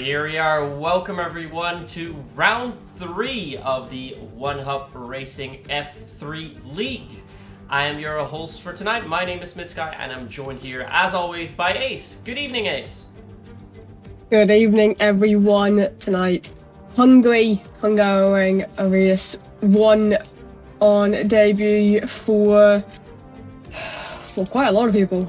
Here we are. Welcome everyone to round 3 of the One Hub Racing F3 League. I am your host for tonight. My name is Smitsky and I'm joined here as always by Ace. Good evening, Ace. Good evening, everyone. Tonight, Hungary going a race 1 on debut for for quite a lot of people.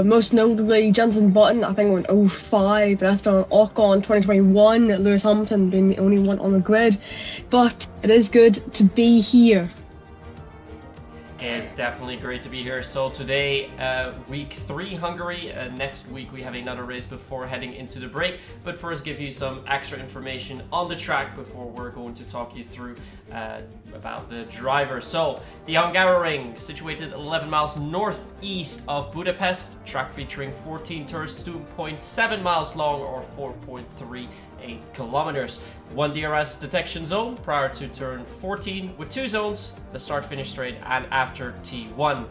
Most notably, Jenson Button, I think went 05, Esteban Ocon 2021, Lewis Hamilton being the only one on the grid. But it is good to be here. It's definitely great to be here. So today, week 3 Hungary. Next week we have another race before heading into the break. But first, give you some extra information on the track before we're going to talk you through about the driver. So the Hungaroring, situated 11 miles northeast of Budapest. Track featuring 14 turns, 2.7 miles long or 4.38 kilometers. One DRS detection zone prior to turn 14 with 2 zones, the start-finish straight and after T1.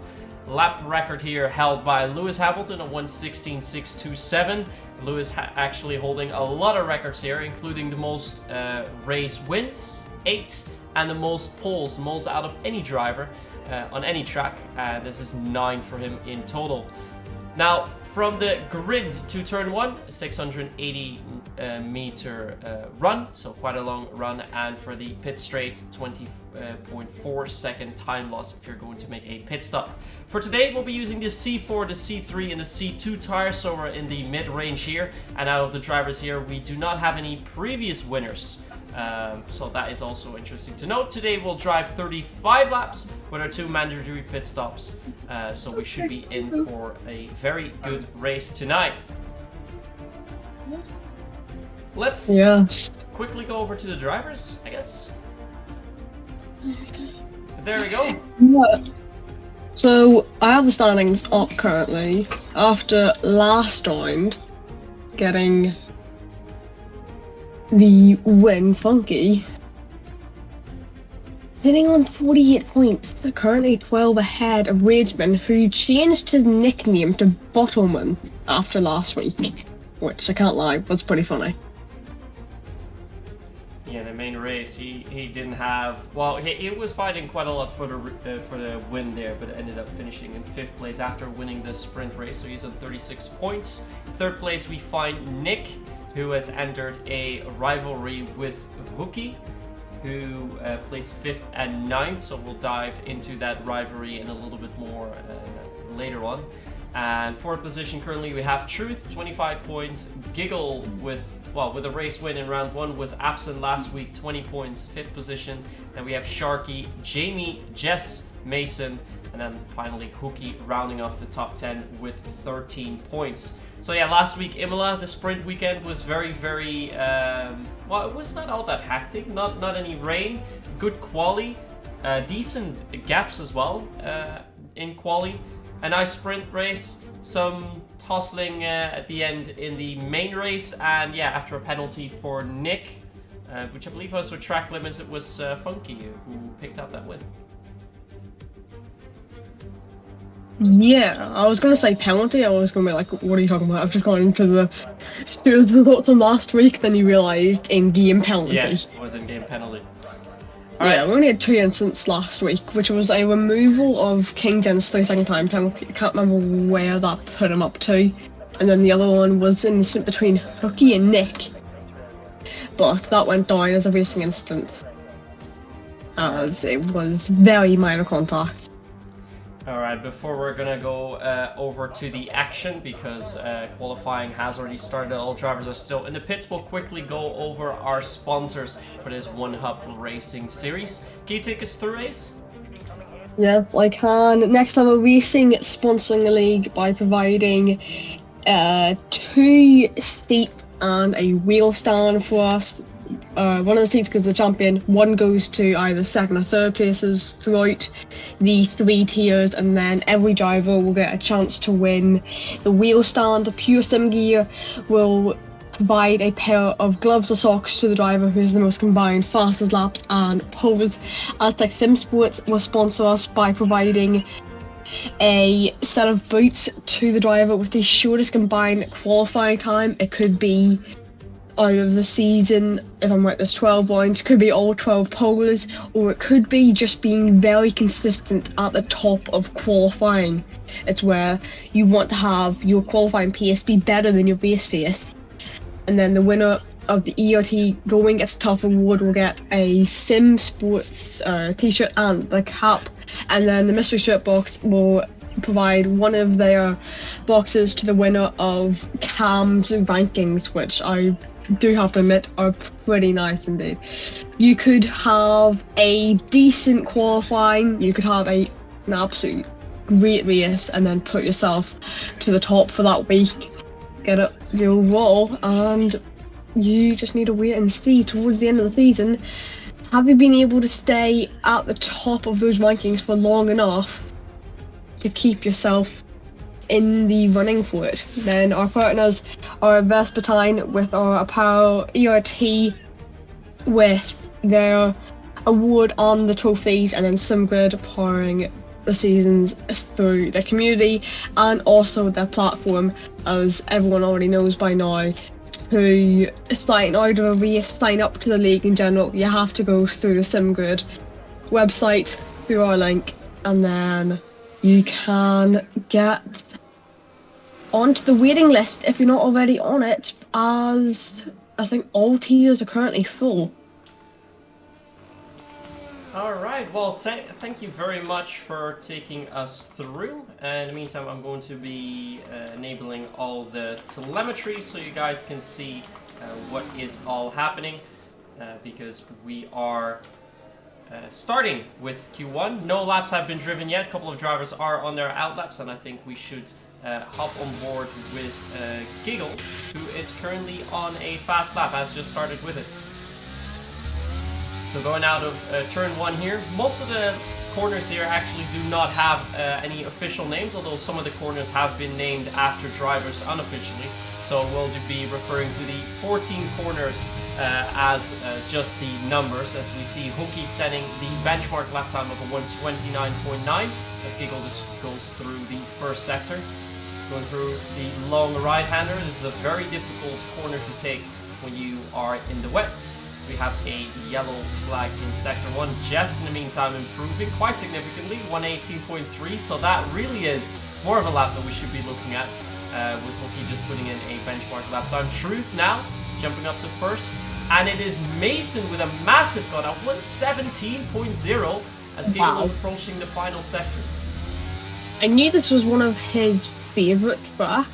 Lap record here held by Lewis Hamilton at 1:16.627. Lewis actually holding a lot of records here, including the most race wins, 8, and the most poles, most out of any driver on any track. This is 9 for him in total. Now, from the grid to turn 1, 680 meter run, so quite a long run, and for the pit straight, 20.4 second time loss if you're going to make a pit stop. For today, we'll be using the C4, the C3, and the C2 tires, so we're in the mid-range here, and out of the drivers here, we do not have any previous winners. So that is also interesting to note. Today we'll drive 35 laps with our 2 mandatory pit stops. So we should be in for a very good race tonight. Let's quickly go over to the drivers, I guess. There we go. Yeah. So I have the standings up currently after last round getting the win. Funky sitting on 48 points, currently 12 ahead of Rageman, who changed his nickname to Bottleman after last week, which I can't lie was pretty funny. Yeah, the main race, he didn't have, well, he was fighting quite a lot for the win there, but ended up finishing in 5th place after winning the sprint race, so he's on 36 points. 3rd place we find Nick, who has entered a rivalry with Hookie, who placed 5th and 9th, so we'll dive into that rivalry in a little bit more later on. And 4th position currently we have Truth, 25 points, Giggle with a race win in round 1, was absent last week, 20 points, 5th position. Then we have Sharky, Jamie, Jess, Mason, and then finally Hookie rounding off the top 10 with 13 points. So yeah, last week Imola, the sprint weekend, was very, very, well, it was not all that hectic, not any rain, good quali, decent gaps as well in quali. A nice sprint race, some tussling at the end in the main race, and yeah, after a penalty for Nick, which I believe was with track limits, it was Funky who picked up that win. Yeah, I was going to say penalty. I was going to be like, what are you talking about? I've just gone into the results from last week, then you realised in-game penalty. Yes, it was in-game penalty. Yeah, we only had 2 incidents last week, which was a removal of King Jen's 3-second time penalty. I can't remember where that put him up to. And then the other one was an incident between Hookie and Nick. But that went down as a racing incident, as it was very minor contact. Alright, before we're gonna go over to the action, because qualifying has already started, all drivers are still in the pits, we'll quickly go over our sponsors for this One Hub Racing series. Can you take us through, Ace? Yeah, I can. Next Level Racing sponsoring the league by providing 2 seats and a wheel stand for us. One of the seats goes to the champion, one goes to either 2nd or 3rd places throughout the 3 tiers, and then every driver will get a chance to win the wheel stand. The Pure Sim Gear will provide a pair of gloves or socks to the driver who's the most combined fastest laps and poles. Aztec Sim Sports will sponsor us by providing a set of boots to the driver with the shortest combined qualifying time. It could be out of the season, if I'm right, there's 12 lines, could be all 12 poles, or it could be just being very consistent at the top of qualifying. It's where you want to have your qualifying pace be better than your base pace. And then the winner of the ERT Going Gets Tough award will get a Sim Sports t-shirt and the cap, and then the mystery shirt box will provide one of their boxes to the winner of Cam's rankings, which I do have to admit are pretty nice indeed. You could have a decent qualifying, you could have an absolute great race, and then put yourself to the top for that week, get it your overall, and you just need to wait and see towards the end of the season. Have you been able to stay at the top of those rankings for long enough to keep yourself in the running for it? Then our partners are Vespertine with our apparel, ERT with their award on the trophies, and then SimGrid powering the seasons through their community and also their platform, as everyone already knows by now. To sign out of a race, sign up to the league in general, you have to go through the SimGrid website, through our link, and then you can get onto the waiting list if you're not already on it, as I think all tiers are currently full. Alright, well, thank you very much for taking us through. In the meantime, I'm going to be enabling all the telemetry so you guys can see what is all happening, because we are starting with Q1. No laps have been driven yet. A couple of drivers are on their out laps, and I think we should hop on board with Giggle, who is currently on a fast lap, has just started with it. So going out of turn 1 here, most of the corners here actually do not have any official names, although some of the corners have been named after drivers unofficially. So we'll be referring to the 14 corners as just the numbers, as we see Hookie setting the benchmark lap time of a 1:29.9 as Giggle just goes through the first sector. Going through the long right-hander, this is a very difficult corner to take when you are in the wets. We have a yellow flag in sector 1. Jess, in the meantime, improving quite significantly, 118.3, so that really is more of a lap that we should be looking at, with Hookie just putting in a benchmark lap time. Truth now jumping up to first, and it is Mason with a massive cut up, 117.0, as Giggle was approaching the final sector. I knew this was one of his favourite tracks,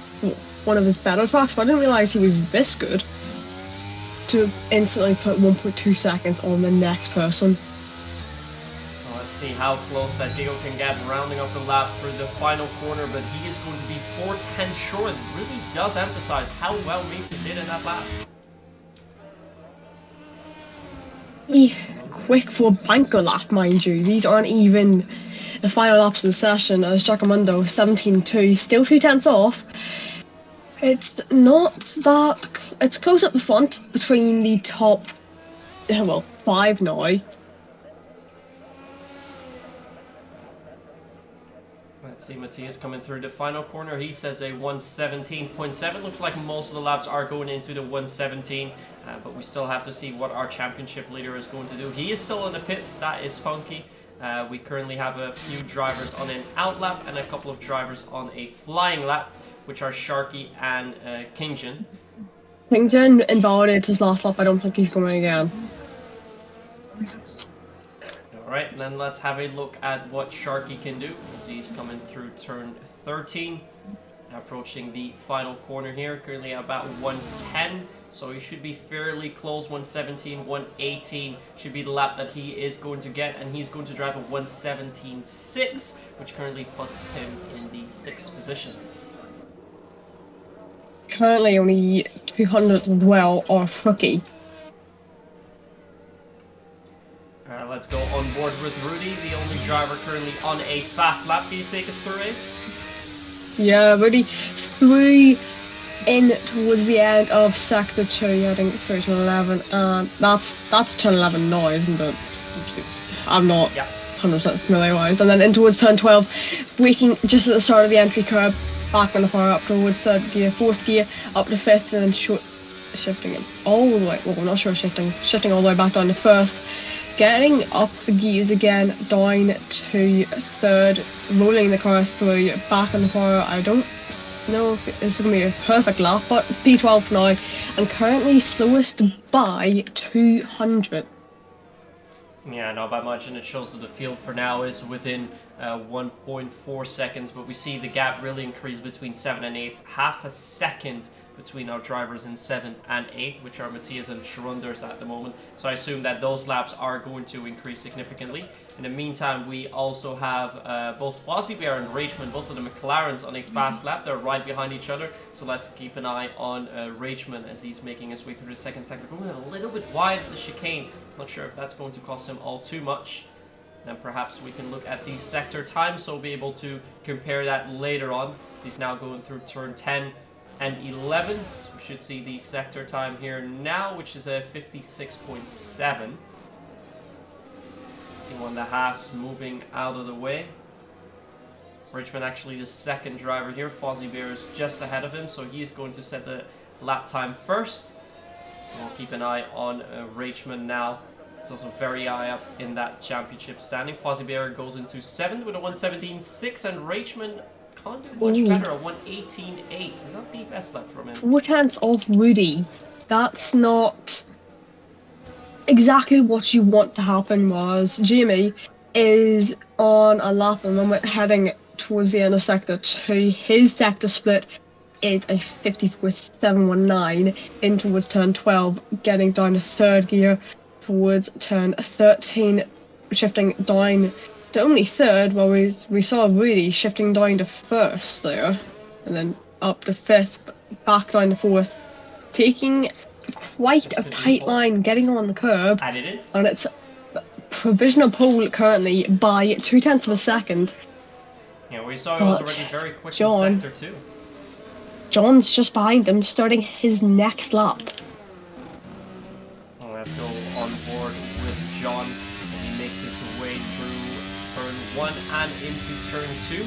one of his better tracks, but I didn't realise he was this good to instantly put 1.2 seconds on the next person. Well, let's see how close that Giggle can get rounding off the lap for the final corner, but he is going to be 4:10 short. It really does emphasize how well Mason did in that lap. Quick for banker lap, mind you. These aren't even the final laps of the session, as Giacomondo 17.2, still 2/10 off. It's not that... It's close at the front between the top, well, 5 now. Let's see, Matthias coming through the final corner. He says a 1:17.7. Looks like most of the laps are going into the 1:17, but we still have to see what our championship leader is going to do. He is still in the pits. That is funky. We currently have a few drivers on an out lap and a couple of drivers on a flying lap, which are Sharky and Kingjin. Kingjin invalidated his last lap. I don't think he's going again. Alright, and then let's have a look at what Sharky can do, as he's coming through turn 13. Approaching the final corner here, currently about 110, so he should be fairly close. 117, 118 should be the lap that he is going to get, and he's going to drive a 117.6, which currently puts him in the 6th position. Currently only 200 as well off Hookie. Let's go on board with Rudy, the only driver currently on a fast lap. Can you take us through race? Yeah, Rudy through in towards the end of sector 2, heading through to 11, and that's turn 11 now, isn't it? I'm not 100% familiar with. And then in towards turn 12, braking just at the start of the entry curve, back on the power up towards third gear, fourth gear, up to fifth, and then shifting it all the way, well, not sure shifting all the way back down to first. Getting up the gears again, down to third, rolling the car through, back on the power. I don't know if this is going to be a perfect lap, but it's P12 for now, and currently slowest by 200. Yeah, not by much, and it shows that the field for now is within 1.4 seconds, but we see the gap really increase between 7th and 8th, half a second between our drivers in 7th and 8th, which are Matthias and Schrunders at the moment. So I assume that those laps are going to increase significantly. In the meantime, we also have both Fozzie Bear and Rachman, both of the McLarens, on a fast lap. They're right behind each other, so let's keep an eye on Rachman as he's making his way through the second sector, going a little bit wide of the chicane. Not sure if that's going to cost him all too much. And perhaps we can look at the sector time, so we'll be able to compare that later on. So he's now going through turn 10 and 11. So we should see the sector time here now, which is a 56.7. See one of the Haas moving out of the way. Richmond actually the second driver here. Fozzie Bear is just ahead of him, so he is going to set the lap time first. And we'll keep an eye on Rachman now. He's also very high up in that championship standing. Fozzie Bear goes into 7th with a 1:17.6, and Rachman can't do much better, a 1:18.8. Not the best lap from him. 4/10 off Rudy. That's not exactly what you want to happen. Was Jamie is on a lap and then we're heading towards the end of sector 2. His sector split is a 54.719 in towards turn 12, getting down to 3rd gear towards turn 13, shifting down to only 3rd, while we saw Rudy shifting down to 1st there, and then up to 5th, back down to 4th, taking quite a tight line, getting on the curb, and it is. And it's provisional pole currently by 0.2 of a second. Yeah, we saw he was already very quick in sector 2. John's just behind him, starting his next lap. Let's go on board with John, and he makes his way through turn 1 and into turn 2.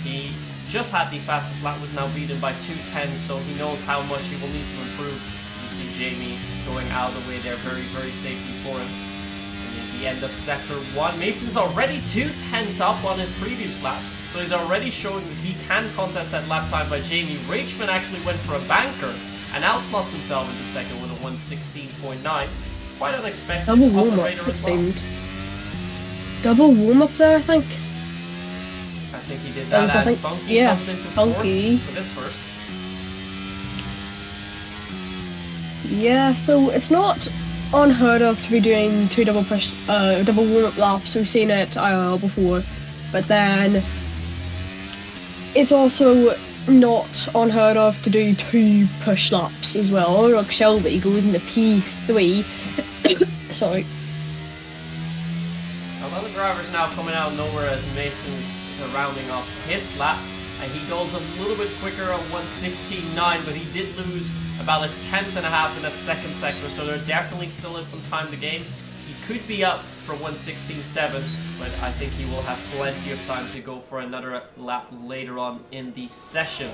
He just had the fastest lap, was now beaten by 2:10, so he knows how much he will need to improve. You see Jamie going out of the way there very, very safely for him. And at the end of sector 1, Mason's already 2/10 up on his previous lap, so he's already showing that he can contest that lap time by Jamie. Rachman actually went for a banker and now slots himself into second with a 1:16.9. Quite unexpected. Double warm up, Double warm up there, I think. I think he did that. And Funky comes into Funky 4th for this first. Yeah, so it's not unheard of to be doing 2 double warm up laps. We've seen it before, but then it's also not unheard of to do 2 push laps as well. Like Shelby goes into P3. Sorry. A lot of drivers now coming out of nowhere as Mason's rounding off his lap, and he goes a little bit quicker on 1:16.9, but he did lose about a 1/10 and a half in that second sector, so there definitely still is some time to gain. He could be up for 1:16.7, but I think he will have plenty of time to go for another lap later on in the session.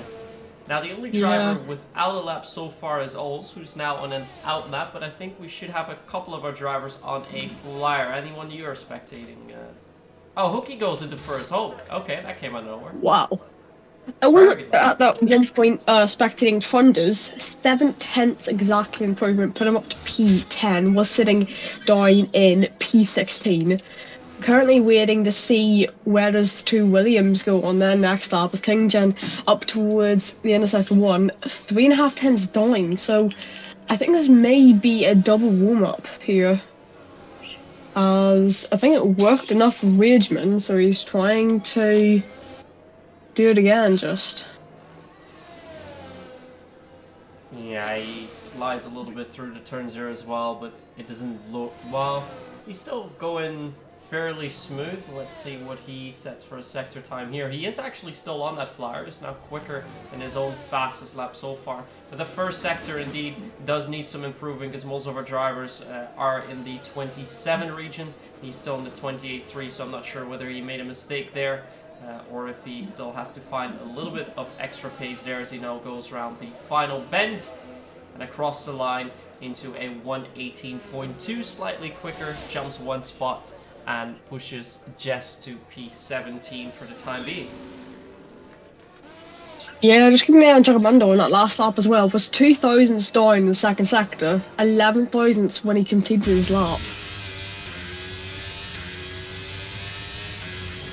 Now, the only driver without a lap so far is Ols, who's now on an out lap, but I think we should have a couple of our drivers on a flyer. Anyone you are spectating? Oh, Hookie goes into first. Oh, okay, that came out of nowhere. Wow. I wasn't at that one point spectating Trunders. 7/10 exactly improvement, put him up to P10, was sitting down in P16. Currently waiting to see where does 2 Williams go on their next lap as King Gen up towards the end of sector 1, 3.5 tenths down, so I think this may be a double warm-up here, as I think it worked enough for Rageman, so he's trying to do it again just. Yeah, he slides a little bit through the turns there as well, but it doesn't look, well, he's still going fairly smooth. Let's see what he sets for a sector time here. He is actually still on that flyer, just now quicker than his own fastest lap so far. But the first sector indeed does need some improving, because most of our drivers are in the 27 regions. He's still in the 28.3, so I'm not sure whether he made a mistake there or if he still has to find a little bit of extra pace there as he now goes around the final bend and across the line into a 1:18.2, slightly quicker, jumps 1 spot and pushes Jess to P17 for the time being. Yeah, just keep me on Jacomando on that last lap as well. Was 2 thousandths down in the second sector, 11 thousandths when he completed his lap.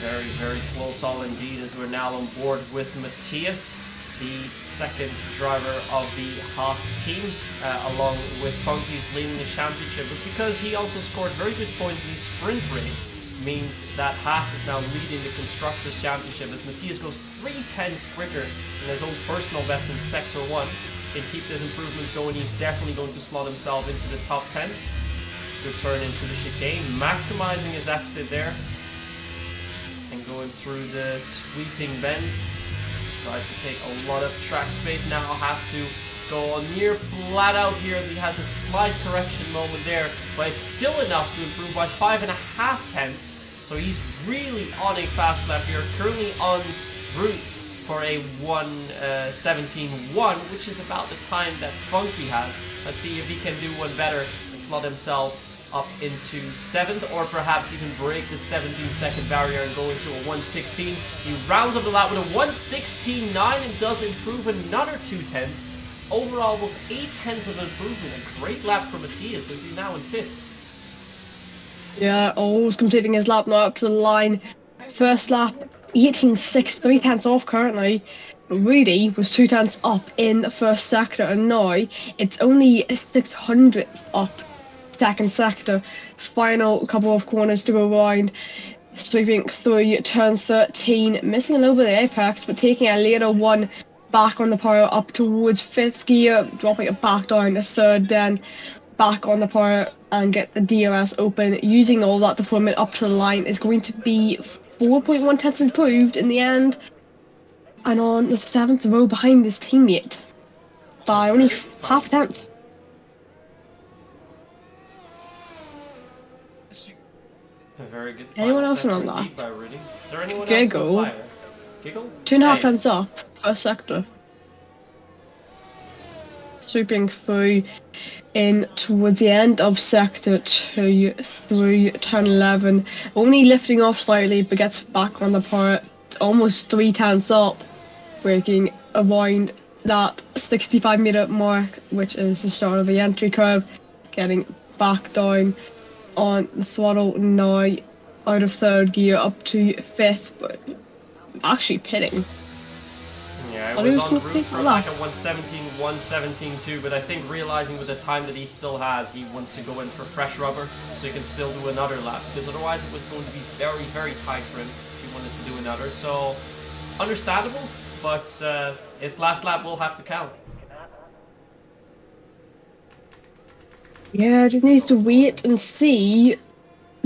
Very, very all indeed, as we're now on board with Matthias, the second driver of the Haas team, along with Funky's leading the championship. But because he also scored very good points in the sprint race, means that Haas is now leading the Constructors' Championship, as Matthias goes 3/10 quicker than his own personal best in Sector 1. Can keep those improvements going, he's definitely going to slot himself into the top 10. Good turn into the chicane, maximizing his exit there. And going through the sweeping bends. Tries to take a lot of track space, now has to go near flat out here as he has a slight correction moment there, but it's still enough to improve by 5.5 tenths. So he's really on a fast lap here, currently en route for a 1:17.1, which is about the time that Funky has. Let's see if he can do one better and slot himself up into 7th, or perhaps even break the 17-second barrier and go into a 1:16. He rounds up the lap with a 1:16.9 and does improve another 2 tenths. Overall, almost 8 tenths of improvement. A great lap for Matthias, as he's now in 5th. Yeah, almost completing his lap, now up to the line. First lap, 18.6, 3 tenths off currently. Rudy was 2 tenths up in the first sector, and now it's only 600 up second sector. Final couple of corners to go around, sweeping through turn 13, missing a little bit of the apex, but taking a later one back on the power up towards 5th gear, dropping it back down to 3rd, then back on the power and get the DRS open. Using all that deployment up to the line is going to be 4.1 tenths improved in the end, and on the 7th row behind his teammate by only half a tenth. A very good. Anyone else on that? By Rudy. Is there anyone Giggle. else? Giggle. 2.5 tenths up first sector. Sweeping through in towards the end of sector 2 through turn 11, only lifting off slightly but gets back on the power, almost 3 tenths up, breaking around that 65-meter mark, which is the start of the entry curve, getting back down on the throttle now, out of 3rd gear up to 5th, but actually pitting. Yeah, it was on route for like a 1:17, 1:17.2, but I think realizing with the time that he still has, he wants to go in for fresh rubber so he can still do another lap, because otherwise it was going to be very, very tight for him if he wanted to do another. So, understandable, but his last lap will have to count. Yeah, just needs to wait and see,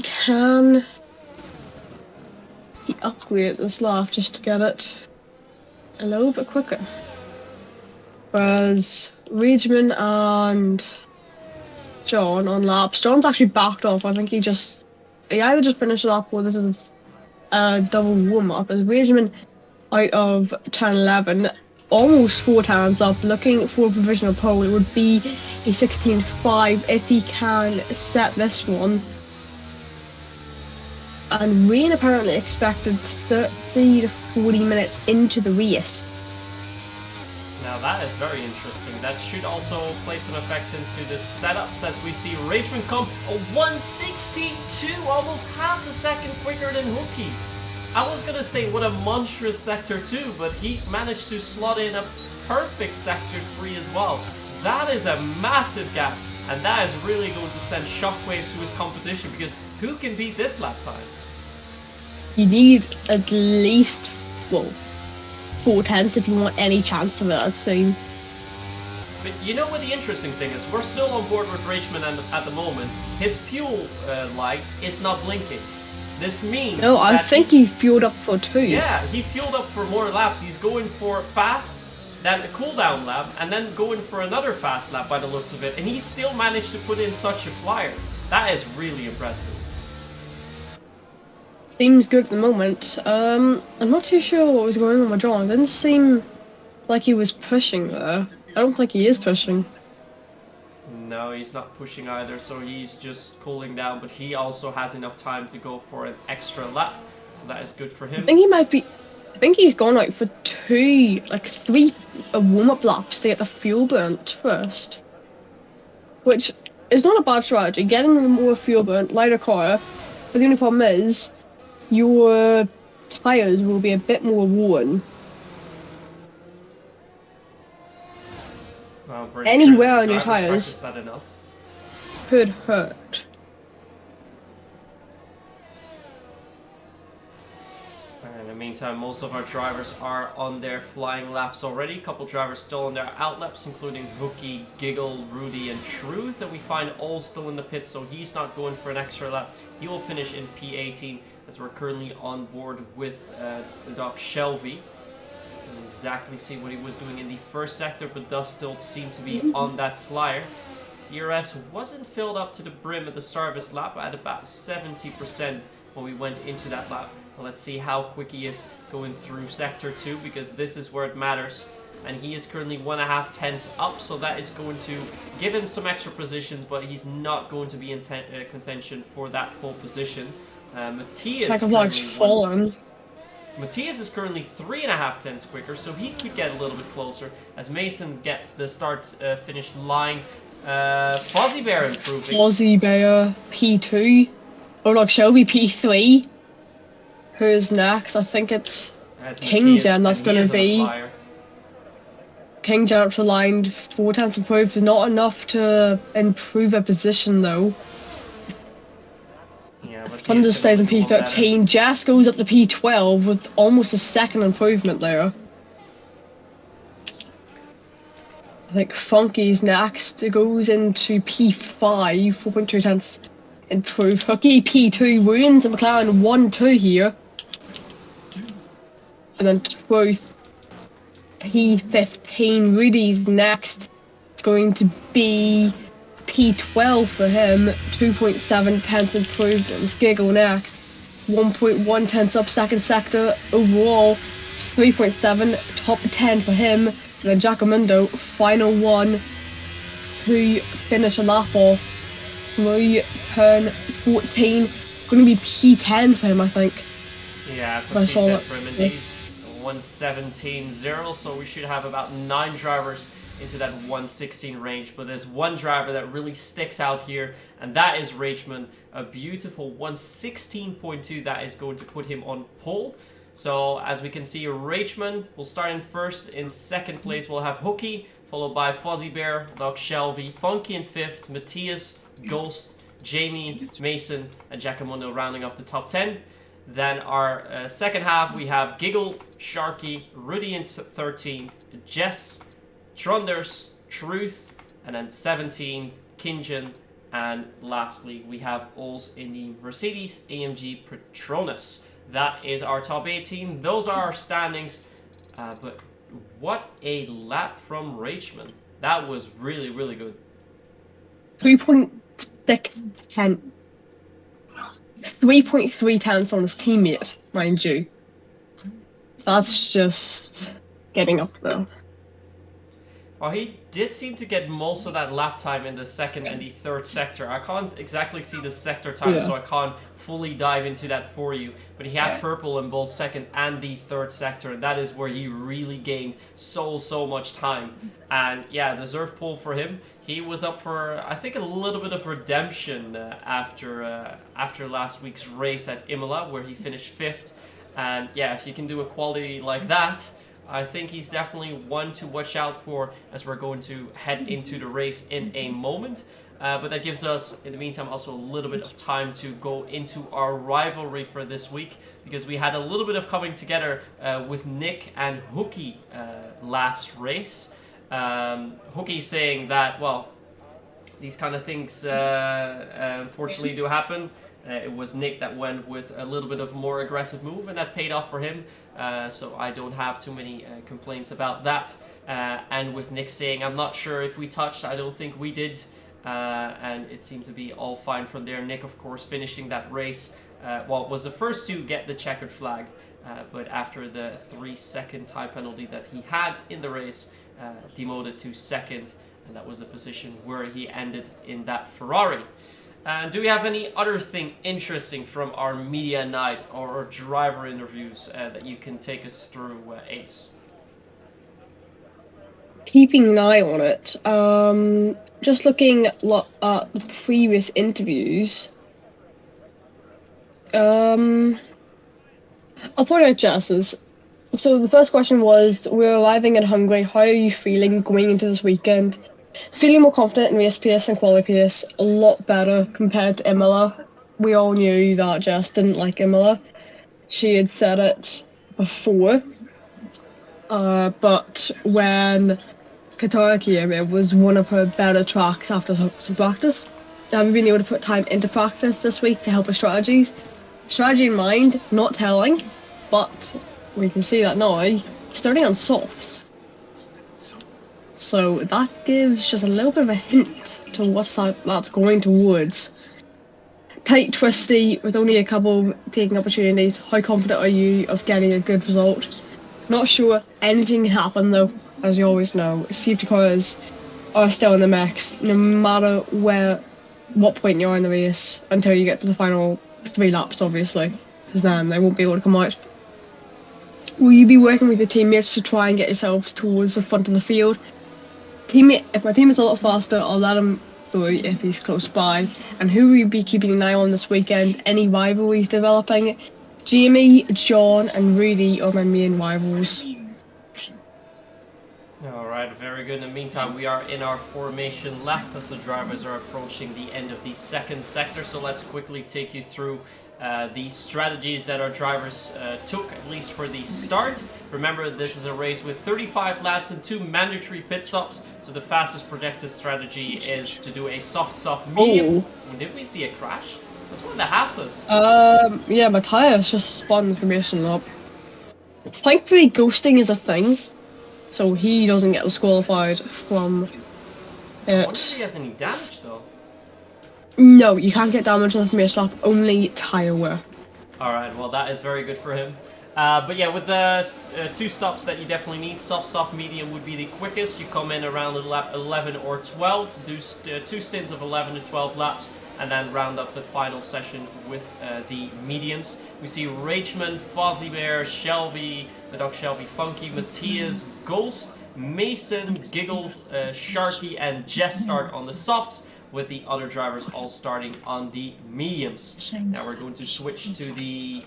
can he upgrade this lap just to get it a little bit quicker. Whereas Ridgeman and John on laps, John's actually backed off. I think he either just finished the lap or this is a double warm-up. As Ridgeman out of turn 11, almost 4 times up, looking for a provisional pole. It would be a 16.5 if he can set this one. And Rain apparently expected 30 to 40 minutes into the race. Now that is very interesting. That should also play some effects into the setups, as we see Rageman come a 1:62, almost half a second quicker than Hookie. I was gonna say what a monstrous sector 2, but he managed to slot in a perfect sector 3 as well. That is a massive gap, and that is really going to send shockwaves to his competition, because who can beat this lap time? You need at least, well, 4 tenths if you want any chance of it, I'd say. But you know what the interesting thing is? We're still on board with Rageman at the moment. His fuel light is not blinking. This means no, I think he fueled up for 2. Yeah, he fueled up for more laps. He's going for fast, then a cooldown lap, and then going for another fast lap by the looks of it. And he still managed to put in such a flyer. That is really impressive. Seems good at the moment. I'm not too sure what was going on with John. It didn't seem like he was pushing there. I don't think he is pushing. No, he's not pushing either, so he's just cooling down, but he also has enough time to go for an extra lap, so that is good for him. I think he's gone out for 3 warm-up laps to get the fuel burnt first. Which is not a bad strategy, getting more fuel burnt, lighter car, but the only problem is, your tyres will be a bit more worn. Well, pretty Any sure wear the on your drivers tyres practice that enough. could hurt. In the meantime, most of our drivers are on their flying laps already. A couple drivers still on their out laps, including Hookie, Giggle, Rudy, and Truth. And we find all still in the pits, so he's not going for an extra lap. He will finish in P18, as we're currently on board with the dog Shelby. Didn't exactly see what he was doing in the first sector, but does still seem to be on that flyer. CRS wasn't filled up to the brim at the start of his lap, at about 70% when we went into that lap. Well, let's see how quick he is going through sector 2, because this is where it matters. And he is currently 1.5 tenths up, so that is going to give him some extra positions, but he's not going to be in contention for that pole position. Matthias is currently 3.5 tenths quicker, so he could get a little bit closer as Mason gets the start-finish line. Fozzie Bear improving. Fozzie Bear P2. Oh, look, Shelby P3. Who's next? I think it's King Jen that's going to be. King Jen up to line 4 tenths improved. Not enough to improve a position though. Yeah, but Thunder stays in P13. Jess goes up to P12 with almost a second improvement there. I think Funky's next. It goes into P5, 4.2 tenths improved. Hookie P2 wins and McLaren 1-2 here. And then Truth P15. Rudy's next. It's going to be P12 for him. 2.7 tenths improved. And Giggle next. 1.1 tenths up second sector. Overall, 3.7 top 10 for him. And then Giacomundo, final one to finish a lap off. Through turn 14. Going to be P10 for him, I think. Yeah, it's a P10 for him indeed. 117.0, so we should have about 9 drivers into that 116 range, but there's one driver that really sticks out here, and that is Rachman. A beautiful 116.2 that is going to put him on pole. So as we can see, Rachman will start in first. In second place we'll have Hookie, followed by Fozzie Bear, Doc Shelby, Funky in fifth, Matthias, Ghost, Jamie, Mason, and Giacomundo rounding off the top 10. Then our second half, we have Giggle, Sharky, Rudy in 13th, Jess, Tronders, Truth, and then 17th, Kinjan, and lastly, we have Ols in the Mercedes AMG Petronas. That is our top 18. Those are our standings, but what a lap from Rachman. That was really, really good. 3.6 3.3 tenths on his teammate, mind you. That's just getting up there. Well, he did seem to get most of that lap time in the second and the third sector. I can't exactly see the sector time, so I can't fully dive into that for you. But he had purple in both second and the third sector, and that is where he really gained so much time. And yeah, deserved pole for him. He was up for, I think, a little bit of redemption after last week's race at Imola, where he finished 5th. And yeah, if you can do a quality like that, I think he's definitely one to watch out for as we're going to head into the race in a moment. But that gives us, in the meantime, also a little bit of time to go into our rivalry for this week, because we had a little bit of coming together with Nick and Hookie last race. Hookie saying that, well, these kind of things unfortunately do happen. It was Nick that went with a little bit of a more aggressive move, and that paid off for him. So I don't have too many complaints about that. And with Nick saying, I'm not sure if we touched, I don't think we did. And it seemed to be all fine from there. Nick, of course, finishing that race, was the first to get the checkered flag. But after the 3-second time penalty that he had in the race, demoted to second. And that was the position where he ended in that Ferrari. Do we have any other thing interesting from our media night or driver interviews that you can take us through, Ace? Keeping an eye on it. Just looking at the previous interviews. I'll point out Jess's. So the first question was, we're arriving in Hungary. How are you feeling going into this weekend? Feeling more confident in race pace and quality pace. A lot better compared to Imola. We all knew that Jess didn't like Imola. She had said it before. But when Qatar came, it was one of her better tracks after some practice. Have you been able to put time into practice this week to help with strategies? Strategy in mind, not telling, but we can see that now, starting on softs. So that gives just a little bit of a hint to that's going towards. Tight, twisty, with only a couple taking opportunities. How confident are you of getting a good result? Not sure anything can happen though, as you always know. Safety cars are still in the mix, no matter what point you're in the race, until you get to the final 3 laps, obviously, because then they won't be able to come out. Will you be working with your teammates to try and get yourselves towards the front of the field? If my teammate's a lot faster, I'll let him through if he's close by. And who will you be keeping an eye on this weekend? Any rivalries developing? Jamie, John, and Rudy are my main rivals. Alright, very good. In the meantime, we are in our formation lap as the drivers are approaching the end of the second sector. So let's quickly take you through the strategies that our drivers took, at least for the start. Remember, this is a race with 35 laps and 2 mandatory pit stops. So the fastest projected strategy is to do a soft medium. Oh. Did we see a crash? That's one of the Hasses. Yeah, Matthias just spun the information up. Thankfully, ghosting is a thing, so he doesn't get disqualified from it. I wonder if he has any damage though. No, you can't get damage on the information lap, only tire wear. Alright, well that is very good for him. But yeah, with the 2 stops that you definitely need, soft, medium would be the quickest. You come in around lap 11 or 12, do 2 stints of 11 to 12 laps, and then round off the final session with the mediums. We see Rachman, Fozzie Bear, Shelby, Maddox Shelby, Funky, Matthias, Ghost, Mason, Giggle, Sharky, and Jess start on the softs, with the other drivers all starting on the mediums. Now we're going to switch to the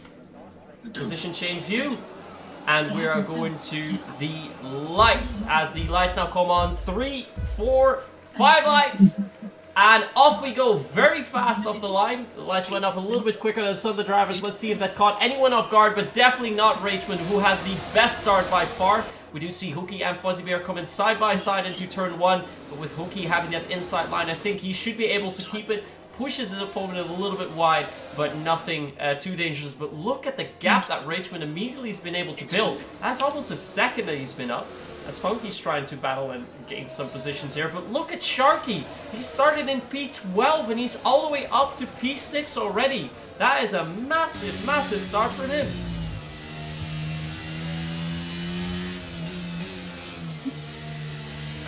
position change view, and we are going to the lights, as the lights now come on. 3, 4, 5 lights, and off we go very fast off the line. The lights went off a little bit quicker than some of the drivers. Let's see if that caught anyone off guard, but definitely not Rachman, who has the best start by far. We do see Hookie and Fuzzy Bear coming side by side into turn 1, but with Hookie having that inside line, I think he should be able to keep it. Pushes his opponent a little bit wide, but nothing too dangerous. But look at the gap that Rachman immediately has been able to build. That's almost a second that he's been up, as Funky's trying to battle and gain some positions here. But look at Sharky. He started in P12 and he's all the way up to P6 already. That is a massive start for him.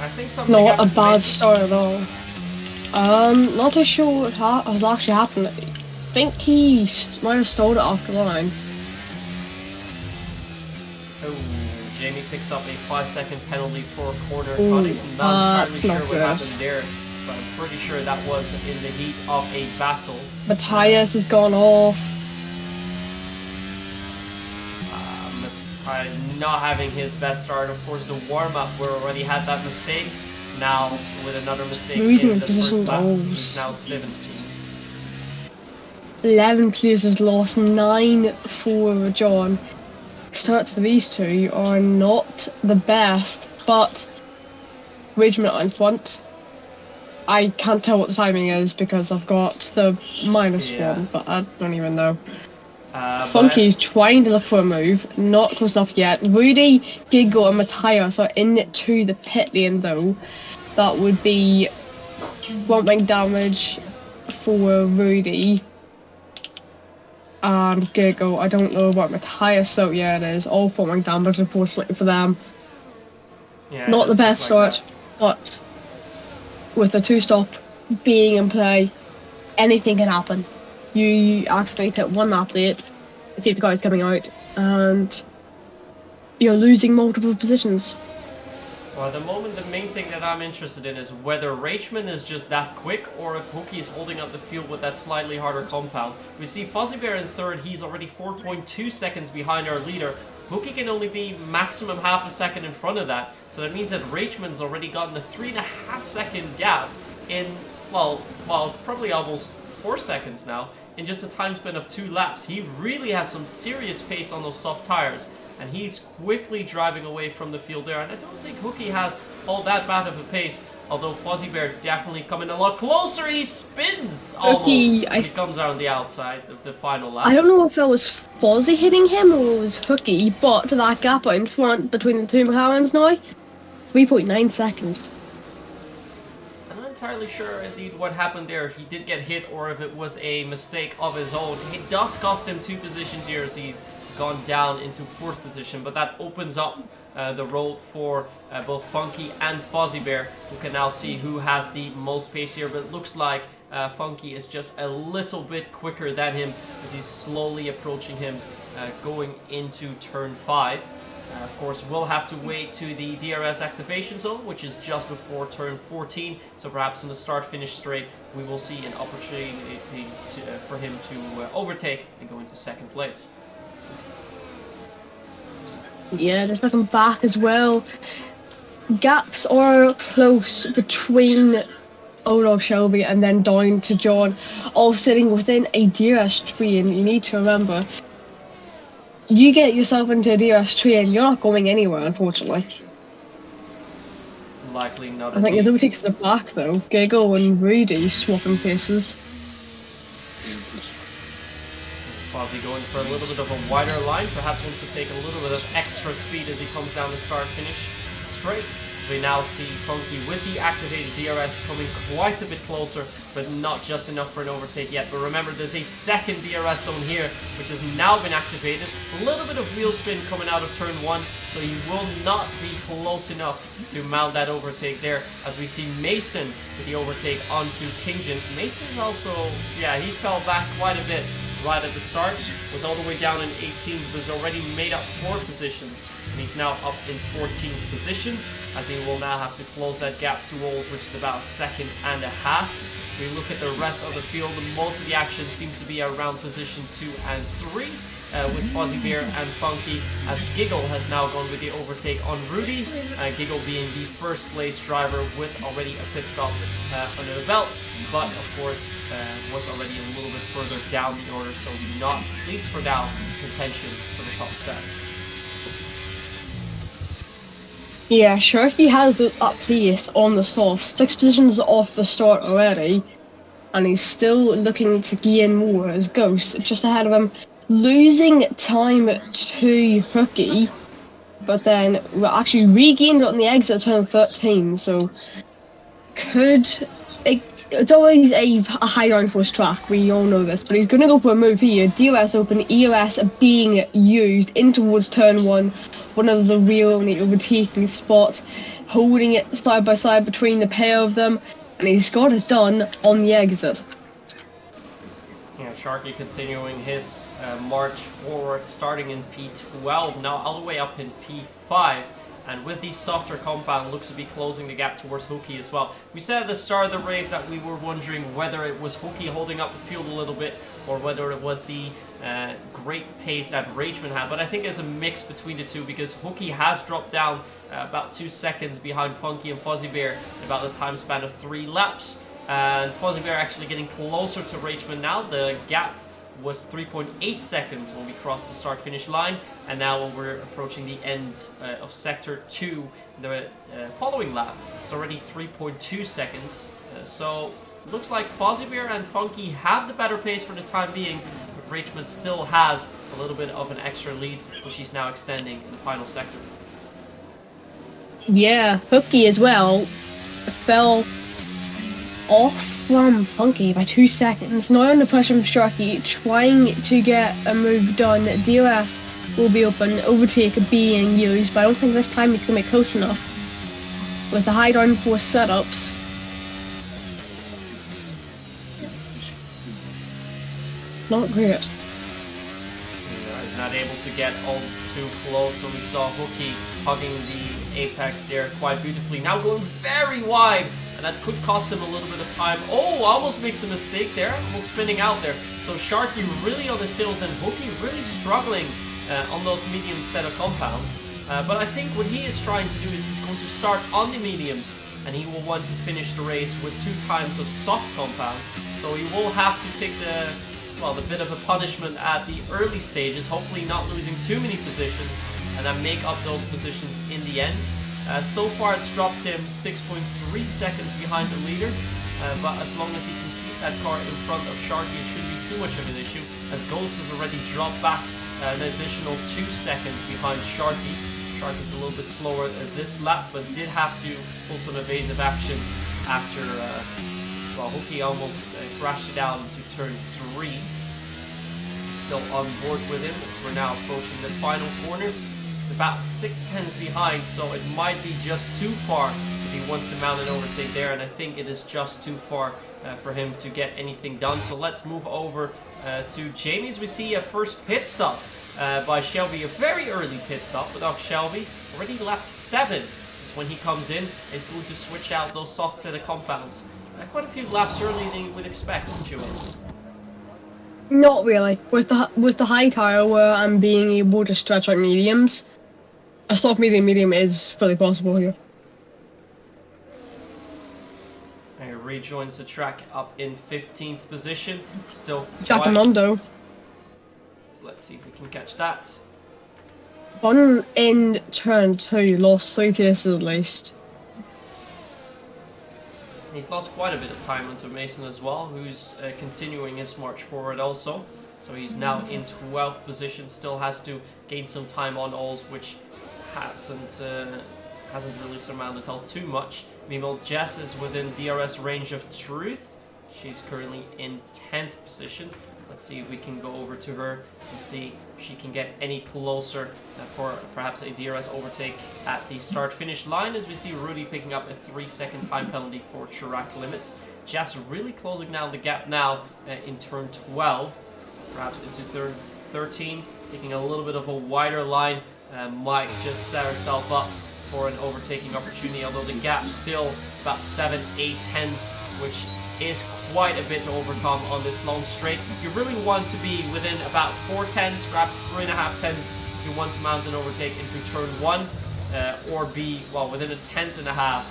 I think something not a bad start at all. Not too sure what has actually happened. I think he might have stalled it off the line. Oh, Jamie picks up a 5-second penalty for corner cutting. I'm not entirely sure what happened there, but I'm pretty sure that was in the heat of a battle. Matthias has gone off. Not having his best start. Of course, the warm-up, we already had that mistake. Now, with another mistake in the first lap, he's now 17. 11 places lost, 9 for John. Starts for these two are not the best, but Rachman in front. I can't tell what the timing is because I've got the -1, but I don't even know. Funky's trying to look for a move, not close enough yet. Rudy, Giggle, and Matthias are into the pit lane though. That would be front wing damage for Rudy and Giggle. I don't know about Matthias, so yeah, it is all front wing damage unfortunately for them. Yeah, not the best start, but with the 2-stop being in play, anything can happen. You accidentally hit 1 lap late, the safety car is coming out, and you're losing multiple positions. Well, at the moment, the main thing that I'm interested in is whether Rachman is just that quick or if Hooky is holding up the field with that slightly harder compound. We see Fuzzy Bear in third. He's already 4.2 seconds behind our leader. Hooky can only be maximum half a second in front of that. So that means that Rachman's already gotten a 3.5 second gap in, well, probably almost 4 seconds now in just a time span of 2 laps. He really has some serious pace on those soft tires. And he's quickly driving away from the field there. And I don't think Hooky has all that bad of a pace. Although Fuzzy Bear definitely coming a lot closer. He spins almost when he comes around the outside of the final lap. I don't know if it was Fuzzy hitting him or it was Hooky, but that gap out in front between the two McLarens now, 3.9 seconds. I'm not entirely sure indeed what happened there, if he did get hit or if it was a mistake of his own. It does cost him 2 positions here as he's gone down into 4th position, but that opens up the road for both Funky and Fuzzy Bear, who can now see who has the most pace here. But it looks like Funky is just a little bit quicker than him as he's slowly approaching him going into turn 5. Of course, we'll have to wait to the DRS activation zone, which is just before turn 14. So perhaps in the start-finish straight, we will see an opportunity for him to overtake and go into 2nd place. Yeah, just looking back as well. Gaps are close between Olaf Shelby and then down to John, all sitting within a DRS tree. And you need to remember, you get yourself into a DRS tree and you're not going anywhere, unfortunately. Likely not. I think there's nobody to the back though. Giggle and Rudy swapping places. Fuzzy going for a little bit of a wider line, perhaps wants to take a little bit of extra speed as he comes down the start-finish straight. We now see Funky with the activated DRS coming quite a bit closer, but not just enough for an overtake yet. But remember, there's a 2nd DRS zone here, which has now been activated. A little bit of wheel spin coming out of turn 1, so you will not be close enough to mount that overtake there. As we see Mason with the overtake onto Kingdon. Mason also, yeah, he fell back quite a bit right at the start, was all the way down in 18th, but has already made up 4 positions, and he's now up in 14th position, as he will now have to close that gap to Oles, which is about 1.5 seconds. If we look at the rest of the field, most of the action seems to be around position 2 and 3, with Fuzzy Bear and Funky, as Giggle has now gone with the overtake on Rudy, Giggle being the 1st place driver with already a pit stop under the belt, but of course was already a little bit further down the order, so not, at least for now, contention for the top step. Yeah, sure, if he has up pace on the soft, 6 positions off the start already, and he's still looking to gain more as Ghost just ahead of him, losing time to Hooky, but then we actually regained it on the exit of turn 13, so it's always a high downforce track, we all know this, but he's going to go for a move here. DRS open, ERS being used in towards turn 1, one of the real only overtaking spots, holding it side by side between the pair of them, and he's got it done on the exit. Yeah, Sharky continuing his march forward, starting in P12, now all the way up in P5. And with the softer compound, looks to be closing the gap towards Hooky as well. We said at the start of the race that we were wondering whether it was Hooky holding up the field a little bit or whether it was the great pace that Rachman had. But I think it's a mix between the two, because Hooky has dropped down about 2 seconds behind Funky and Fuzzy Bear in about the time span of 3 laps. And Fuzzy Bear actually getting closer to Rachman now. The gap was 3.8 seconds when we crossed the start-finish line, and now when we're approaching the end of Sector 2, the following lap, it's already 3.2 seconds. So looks like Fuzzy Bear and Funky have the better pace for the time being, but Rachman still has a little bit of an extra lead, which he's now extending in the final sector. Yeah, Hooky as well fell off from Funky by 2 seconds. Now under pressure from Sharky, trying to get a move done. DRS will be open, overtake being used, but I don't think this time he's going to be close enough. With the high downforce setups, not great. He's not not able to get all too close, so we saw Hooky hugging the apex there quite beautifully. Now going very wide, and that could cost him a little bit of time. Oh, almost makes a mistake there, almost spinning out there. So Sharky really on his heels and Hooky really struggling on those medium set of compounds. But I think what he is trying to do is he's going to start on the mediums, and he will want to finish the race with 2 times of soft compounds. So he will have to take the bit of a punishment at the early stages, hopefully not losing too many positions, and then make up those positions in the end. So far it's dropped him 6.3 seconds behind the leader, but as long as he can keep that car in front of Sharky, it shouldn't be too much of an issue, as Ghost has already dropped back an additional 2 seconds behind Sharky. Sharky's a little bit slower this lap, but did have to pull some evasive actions after Hooky almost crashed it out into turn 3. Still on board with him as we're now approaching the final corner. It's about 6/10 behind, so it might be just too far if he wants to mount an overtake there, and I think it is just too far for him to get anything done. So let's move over to Jamie as we see a first pit stop by Shelby, a very early pit stop without Shelby. Already lap 7 is when he comes in. He's going to switch out those soft set of compounds. Quite a few laps earlier than you would expect, wouldn't you, Ace? Not really. With the high tire where I'm being able to stretch out mediums, a soft medium is fully possible here. He rejoins the track up in 15th position. Still Japamondo. Let's see if we can catch that. One in turn 2 lost 3 places at least. He's lost quite a bit of time onto Mason as well, who's continuing his march forward also. So he's now in 12th position, still has to gain some time on Ols, which hasn't really surmounted all too much. Meanwhile, Jess is within DRS range of truth. She's currently in 10th position. Let's see if we can go over to her and see if she can get any closer for perhaps a DRS overtake at the start-finish line, as we see Rudy picking up a 3-second time penalty for Chirac limits. Jess really closing down the gap now in turn 12, perhaps into turn 13, taking a little bit of a wider line, might just set herself up for an overtaking opportunity, although the gap still about 7-8 tenths, which is quite a bit to overcome on this long straight. You really want to be within about 4 tenths, perhaps 3.5 tenths if you want to mount an overtake into turn 1, or be, within a 10th.5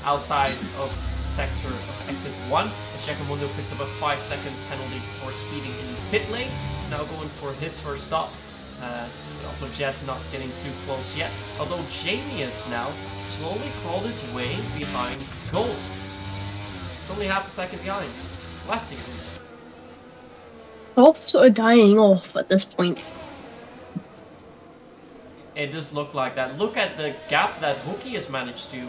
outside of sector of exit 1. As Giacomondo picks up a 5-second penalty for speeding in the pit lane. He's now going for his first stop. Also Jess not getting too close yet, although Jamie has now slowly crawled his way behind Ghost. It's only half a second behind. Last second. Top sort of dying off at this point. It does look like that. Look at the gap that Hooky has managed to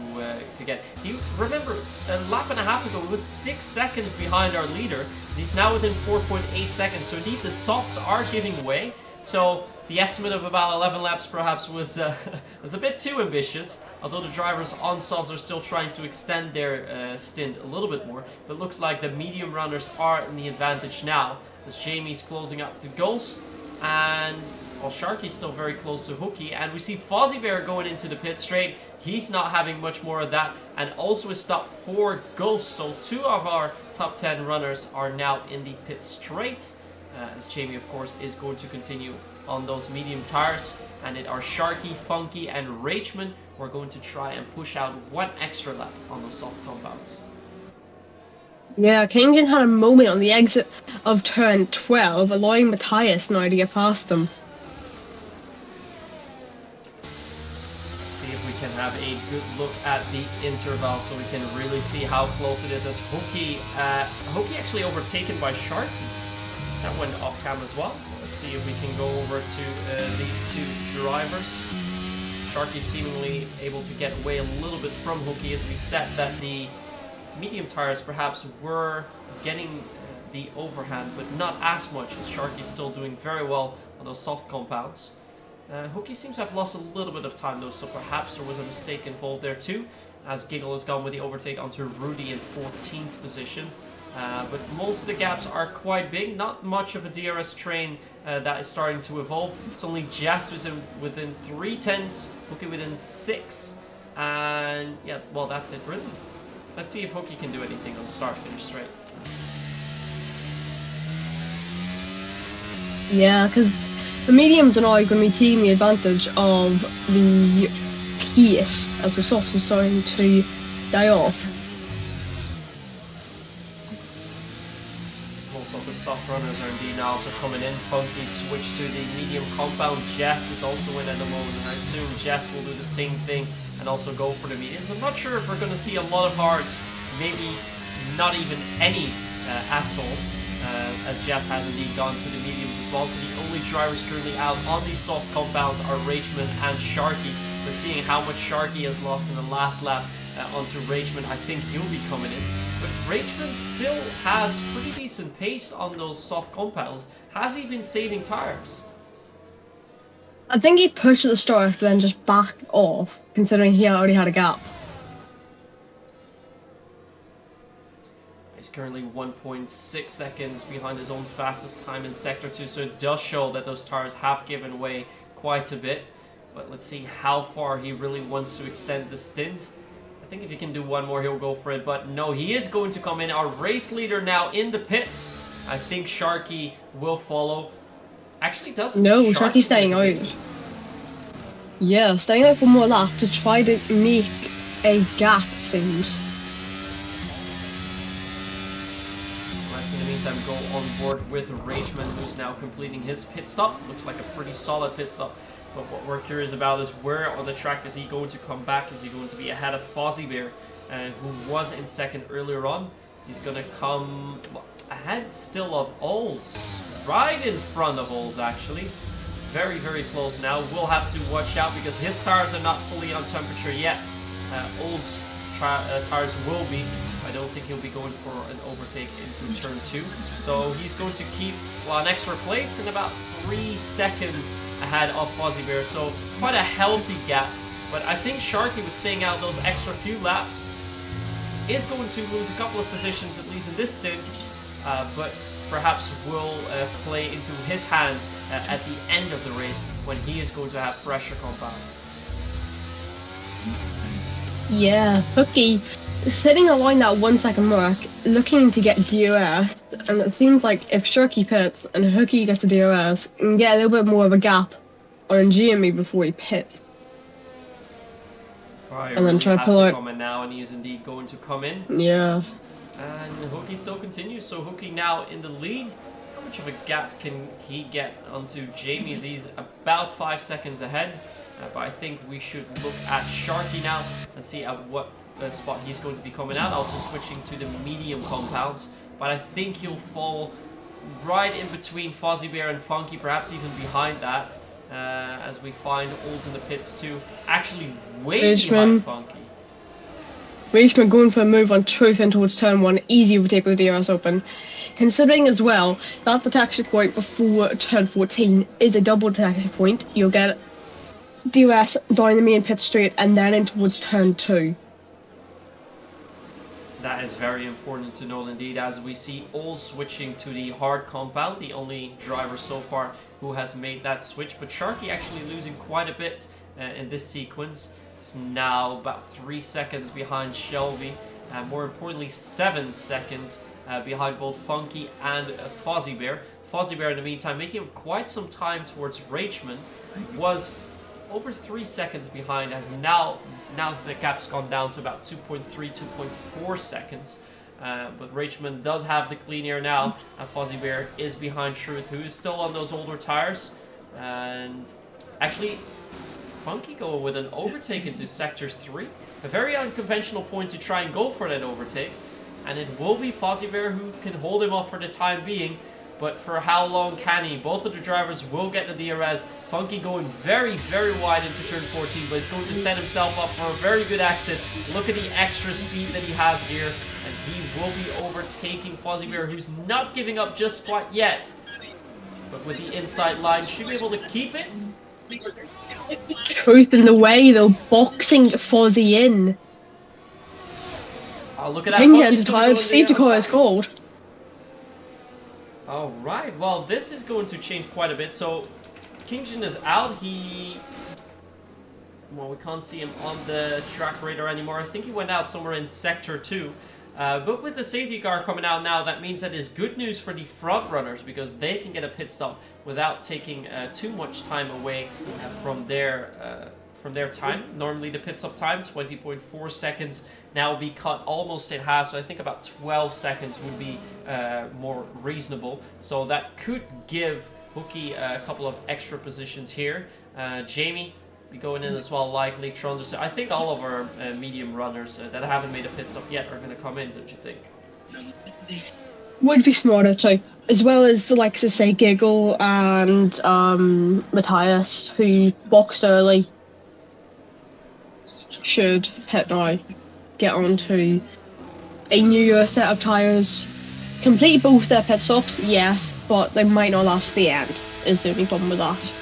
get. You remember a lap and a half ago, it was 6 seconds behind our leader. He's now within 4.8 seconds. So indeed, the softs are giving way. So the estimate of about 11 laps perhaps was a bit too ambitious, although the drivers on softs are still trying to extend their stint a little bit more. But it looks like the medium runners are in the advantage now, as Jamie's closing up to Ghost, and Sharky's still very close to Hooky, and we see Fozzie Bear going into the pit straight. He's not having much more of that, and also a stop for Ghost. So 2 of our top 10 runners are now in the pit straight, as Jamie, of course, is going to continue on those medium tires, and it are Sharky, Funky, and Rageman who are going to try and push out 1 extra lap on those soft compounds. Yeah, Kengen had a moment on the exit of turn 12, allowing Matthias now to get past them. Can have a good look at the interval so we can really see how close it is, as Hooky actually overtaken by Sharky. That went off camera as well. Let's see if we can go over to these 2 drivers. Sharky seemingly able to get away a little bit from Hooky, as we said that the medium tires perhaps were getting the overhand, but not as much, as Sharky's still doing very well on those soft compounds. Hooky seems to have lost a little bit of time though, so perhaps there was a mistake involved there too, as Giggle has gone with the overtake onto Rudy in 14th position. But most of the gaps are quite big. Not much of a DRS train that is starting to evolve. It's only Jess who's within 3/10, Hooky within 6. And yeah, well, that's it really. Let's see if Hooky can do anything on start-finish straight. Yeah, because the mediums are now going to be taking the advantage of the pace as the softs are starting to die off. Also, the soft runners are indeed now also coming in. Funky switched to the medium compound. Jess is also in at the moment, and I assume Jess will do the same thing and also go for the mediums. I'm not sure if we're going to see a lot of hards, maybe not even any at all. As Jess has indeed gone to the mediums as well. So the only drivers currently out on these soft compounds are Rageman and Sharky. But seeing how much Sharky has lost in the last lap onto Rageman, I think he'll be coming in. But Rageman still has pretty decent pace on those soft compounds. Has he been saving tires? I think he pushed at the start, then just backed off, considering he already had a gap. He's currently 1.6 seconds behind his own fastest time in Sector 2, so it does show that those tires have given way quite a bit. But let's see how far he really wants to extend the stint. I think if he can do one more, he'll go for it. But no, he is going to come in. Our race leader now in the pits. I think Sharky will follow. Actually, doesn't. No, Sharky's staying out. Yeah, staying out for more lap to try to make a gap, it seems. Let's in the meantime go on board with Rageman, who's now completing his pit stop. Looks like a pretty solid pit stop. But what we're curious about is where on the track is he going to come back? Is he going to be ahead of Fozzie Bear, who was in second earlier on? He's going to come ahead still of Ols. Right in front of Ols, actually. Very, very close now. We'll have to watch out because his tires are not fully on temperature yet. Ols' tires will be. I don't think he'll be going for an overtake into turn 2. So he's going to keep an extra place in about 3 seconds ahead of Fozzie Bear. So quite a healthy gap. But I think Sharky, with staying out those extra few laps, is going to lose a couple of positions, at least in this stint. But perhaps will play into his hand at the end of the race when he is going to have fresher compounds. Yeah, Hooky sitting around that 1 second mark, looking to get DRS, and it seems like if Sharky pits and Hooky gets a DRS, we can get a little bit more of a gap on GME before he pits. Right, and then try to pull out. Come in now, and he is indeed going to come in. Yeah. And Hooky still continues, so Hooky now in the lead. How much of a gap can he get onto Jamie? He's about 5 seconds ahead. But I think we should look at Sharky now and see at what spot he's going to be coming out. Also switching to the medium compounds. But I think he'll fall right in between Fozzie Bear and Funky, perhaps even behind that. As we find Ols in the pits too. Actually way behind Funky. Rageman going for a move on Truth in towards turn 1, easy overtake with the DRS open. Considering as well that the taxi point before turn 14 is a double taxi point, you'll get DRS down the main pit straight and then in towards turn 2. That is very important to know indeed, as we see all switching to the hard compound, the only driver so far who has made that switch. But Sharky actually losing quite a bit in this sequence. It's now about 3 seconds behind Shelby, and more importantly 7 seconds behind both Funky and Fozzie Bear. Fozzie Bear in the meantime making quite some time towards Rageman, was over 3 seconds behind, as now the gap's gone down to about 2.3, 2.4 seconds. But Rageman does have the clean air now, and Fozzie Bear is behind Truth, who is still on those older tires. And actually, Funky going with an overtake into Sector 3. A very unconventional point to try and go for that overtake. And it will be Fozzie Bear who can hold him off for the time being. But for how long can he? Both of the drivers will get the DRS. Funky going very, very wide into turn 14, but he's going to set himself up for a very good exit. Look at the extra speed that he has here. And he will be overtaking Fozzie Bear, who's not giving up just quite yet. But with the inside line, should be able to keep it. Truth in the way, though, boxing Fozzie in. Oh, look at that. Change into tires, safety car is called. All right. Well, this is going to change quite a bit. So, Kingjin is out. Well, we can't see him on the track radar anymore. I think he went out somewhere in Sector 2. But with the safety car coming out now, that means that is good news for the front runners because they can get a pit stop without taking too much time away from their time. Normally the pit stop time, 20.4 seconds, now will be cut almost in half. So I think about 12 seconds would be more reasonable. So that could give Hookie a couple of extra positions here. Jamie be going in as well, likely. Trondus. I think all of our medium runners that haven't made a pit stop yet are going to come in, don't you think? Would be smarter too, as well as the likes of say Giggle and Matthias, who boxed early, should hit now, get onto a newer set of tyres, complete both their pit stops, yes, but they might not last to the end, is the only problem with that.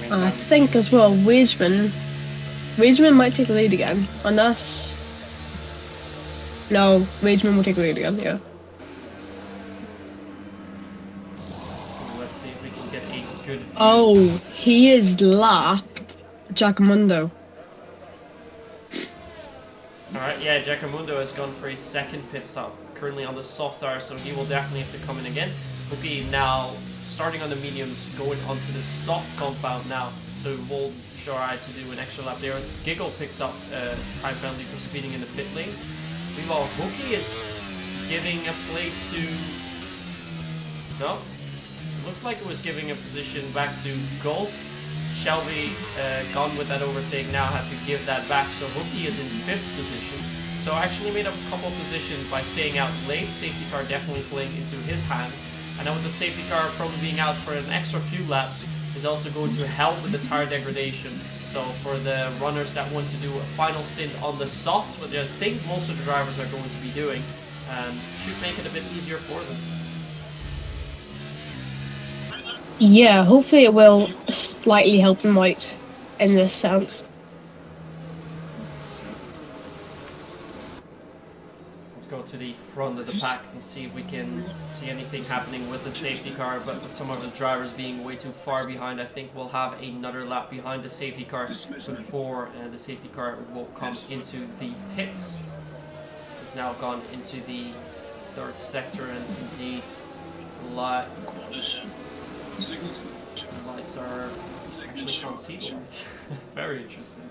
I think as well, Wageman might take the lead again, unless... No, Wageman will take the lead again, yeah. Let's see if we can get a good view. Oh, he is lapped Giacomundo. Alright, yeah, Giacomundo has gone for a second pit stop, currently on the soft tire, so he will definitely have to come in again. Okay, now starting on the mediums, going onto the soft compound now, so we'll try to do an extra lap there as Giggle picks up time penalty for speeding in the pit lane. Meanwhile, Hookie is giving a place to... No? Looks like it was giving a position back to Ghost. Shelby, gone with that overtake, now had to give that back, so Hookie is in 5th position. So actually made up a couple of positions by staying out late. Safety car definitely playing into his hands. And now with the safety car probably being out for an extra few laps, is also going to help with the tire degradation. So for the runners that want to do a final stint on the softs, which I think most of the drivers are going to be doing, should make it a bit easier for them. Yeah, hopefully it will slightly help them out in this sense. Let's go to the front of the pack and see if we can see anything happening with the safety car, but with some of the drivers being way too far behind, I think we'll have another lap behind the safety car before the safety car will come into the pits. It's now gone into the 3rd sector, and indeed the lights are actually can't see the lights. Very interesting.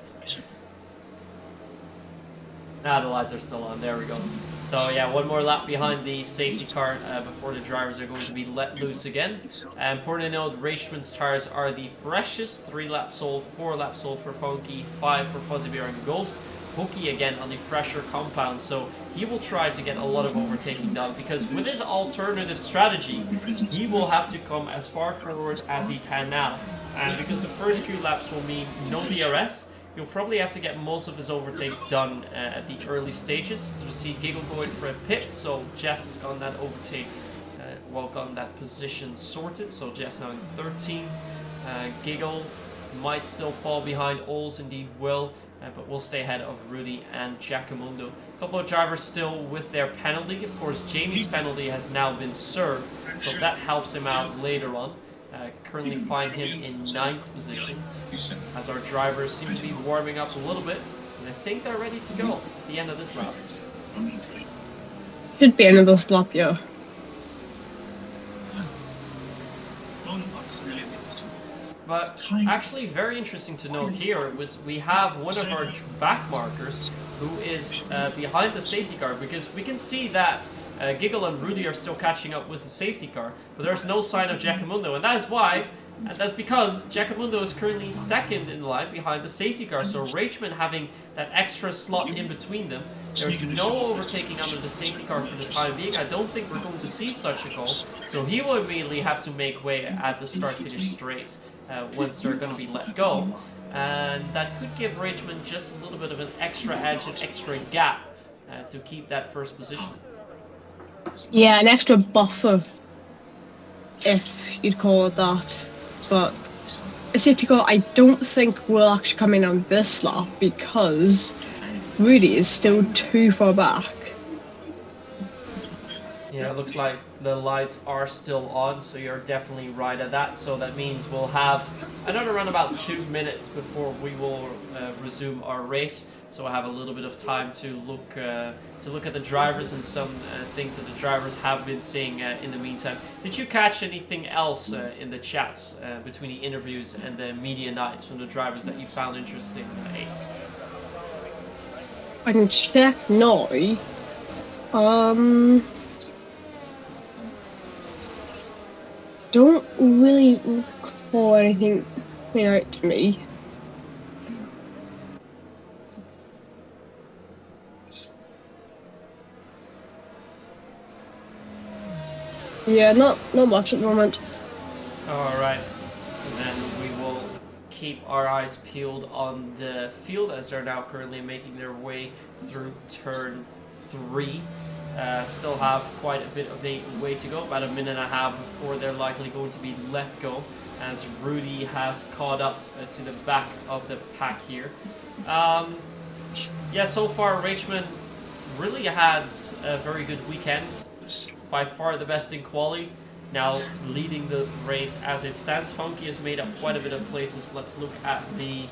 Ah, the lights are still on. There we go. So yeah, one more lap behind the safety car before the drivers are going to be let loose again. Important to note, Reichman's tires are the freshest. 3 laps old, 4 laps old for Funky, 5 for Fuzzy Bear and Ghost. Hookie again on the fresher compound, so he will try to get a lot of overtaking done, because with his alternative strategy, he will have to come as far forward as he can now. And because the first few laps will mean no DRS, he'll probably have to get most of his overtakes done at the early stages. As we see Giggle going for a pit, so Jess has gotten that overtake, gotten that position sorted, so Jess now in 13th. Giggle might still fall behind, Ols indeed will, but will stay ahead of Rudy and Giacomundo. A couple of drivers still with their penalty. Of course, Jamie's penalty has now been served, so that helps him out later on. Currently find him in 9th position, as our drivers seem to be warming up a little bit, and I think they're ready to go at the end of this lap. Should be another lap, yeah. But actually very interesting to note here was we have one of our back markers who is behind the safety car, because we can see that Giggle and Rudy are still catching up with the safety car, but there's no sign of Giacomundo, and that is why, and that's because Giacomundo is currently 2nd in the line behind the safety car, so Reichman having that extra slot in between them. There's no overtaking under the safety car for the time being. I don't think we're going to see such a goal, so he will immediately have to make way at the start-finish straight once they're going to be let go. And that could give Reichman just a little bit of an extra edge, an extra gap to keep that first position. Yeah, an extra buffer, if you'd call it that. But a safety car, I don't think will actually come in on this lap, because Rudy is still too far back. Yeah, it looks like the lights are still on, so you're definitely right at that. So that means we'll have another run about 2 minutes before we will resume our race. So we'll have a little bit of time to look at the drivers and some things that the drivers have been saying in the meantime. Did you catch anything else in the chats between the interviews and the media nights from the drivers that you found interesting, Ace? I can check now. Don't really recall anything coming out to me. Yeah, not much at the moment. Alright, then we will keep our eyes peeled on the field as they're now currently making their way through turn 3. Still have quite a bit of a way to go, about a minute and a half before they're likely going to be let go, as Rudy has caught up to the back of the pack here. Yeah, so far Rachman really had a very good weekend, by far the best in quali. Now leading the race as it stands. Funky has made up quite a bit of places. Let's look at the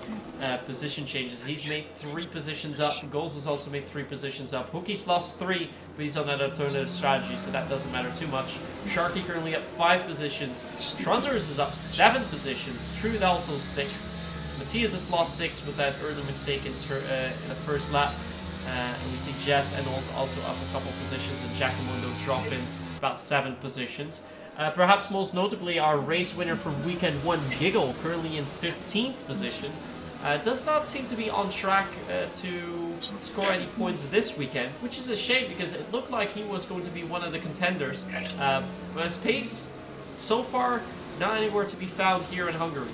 position changes. He's made 3 positions up. Goals has also made 3 positions up. Hookie's lost 3, but he's on that alternative strategy, so that doesn't matter too much. Sharky currently up 5 positions. Trundlers is up 7 positions. Trude also 6. Matthias has lost 6 with that early mistake in the first lap. And we see Jess and also up a couple positions, and Giacomundo dropping about 7 positions. Perhaps most notably, our race winner from weekend 1, Giggle, currently in 15th position, does not seem to be on track to score any points this weekend, which is a shame because it looked like he was going to be one of the contenders. But his pace, so far, not anywhere to be found here in Hungary.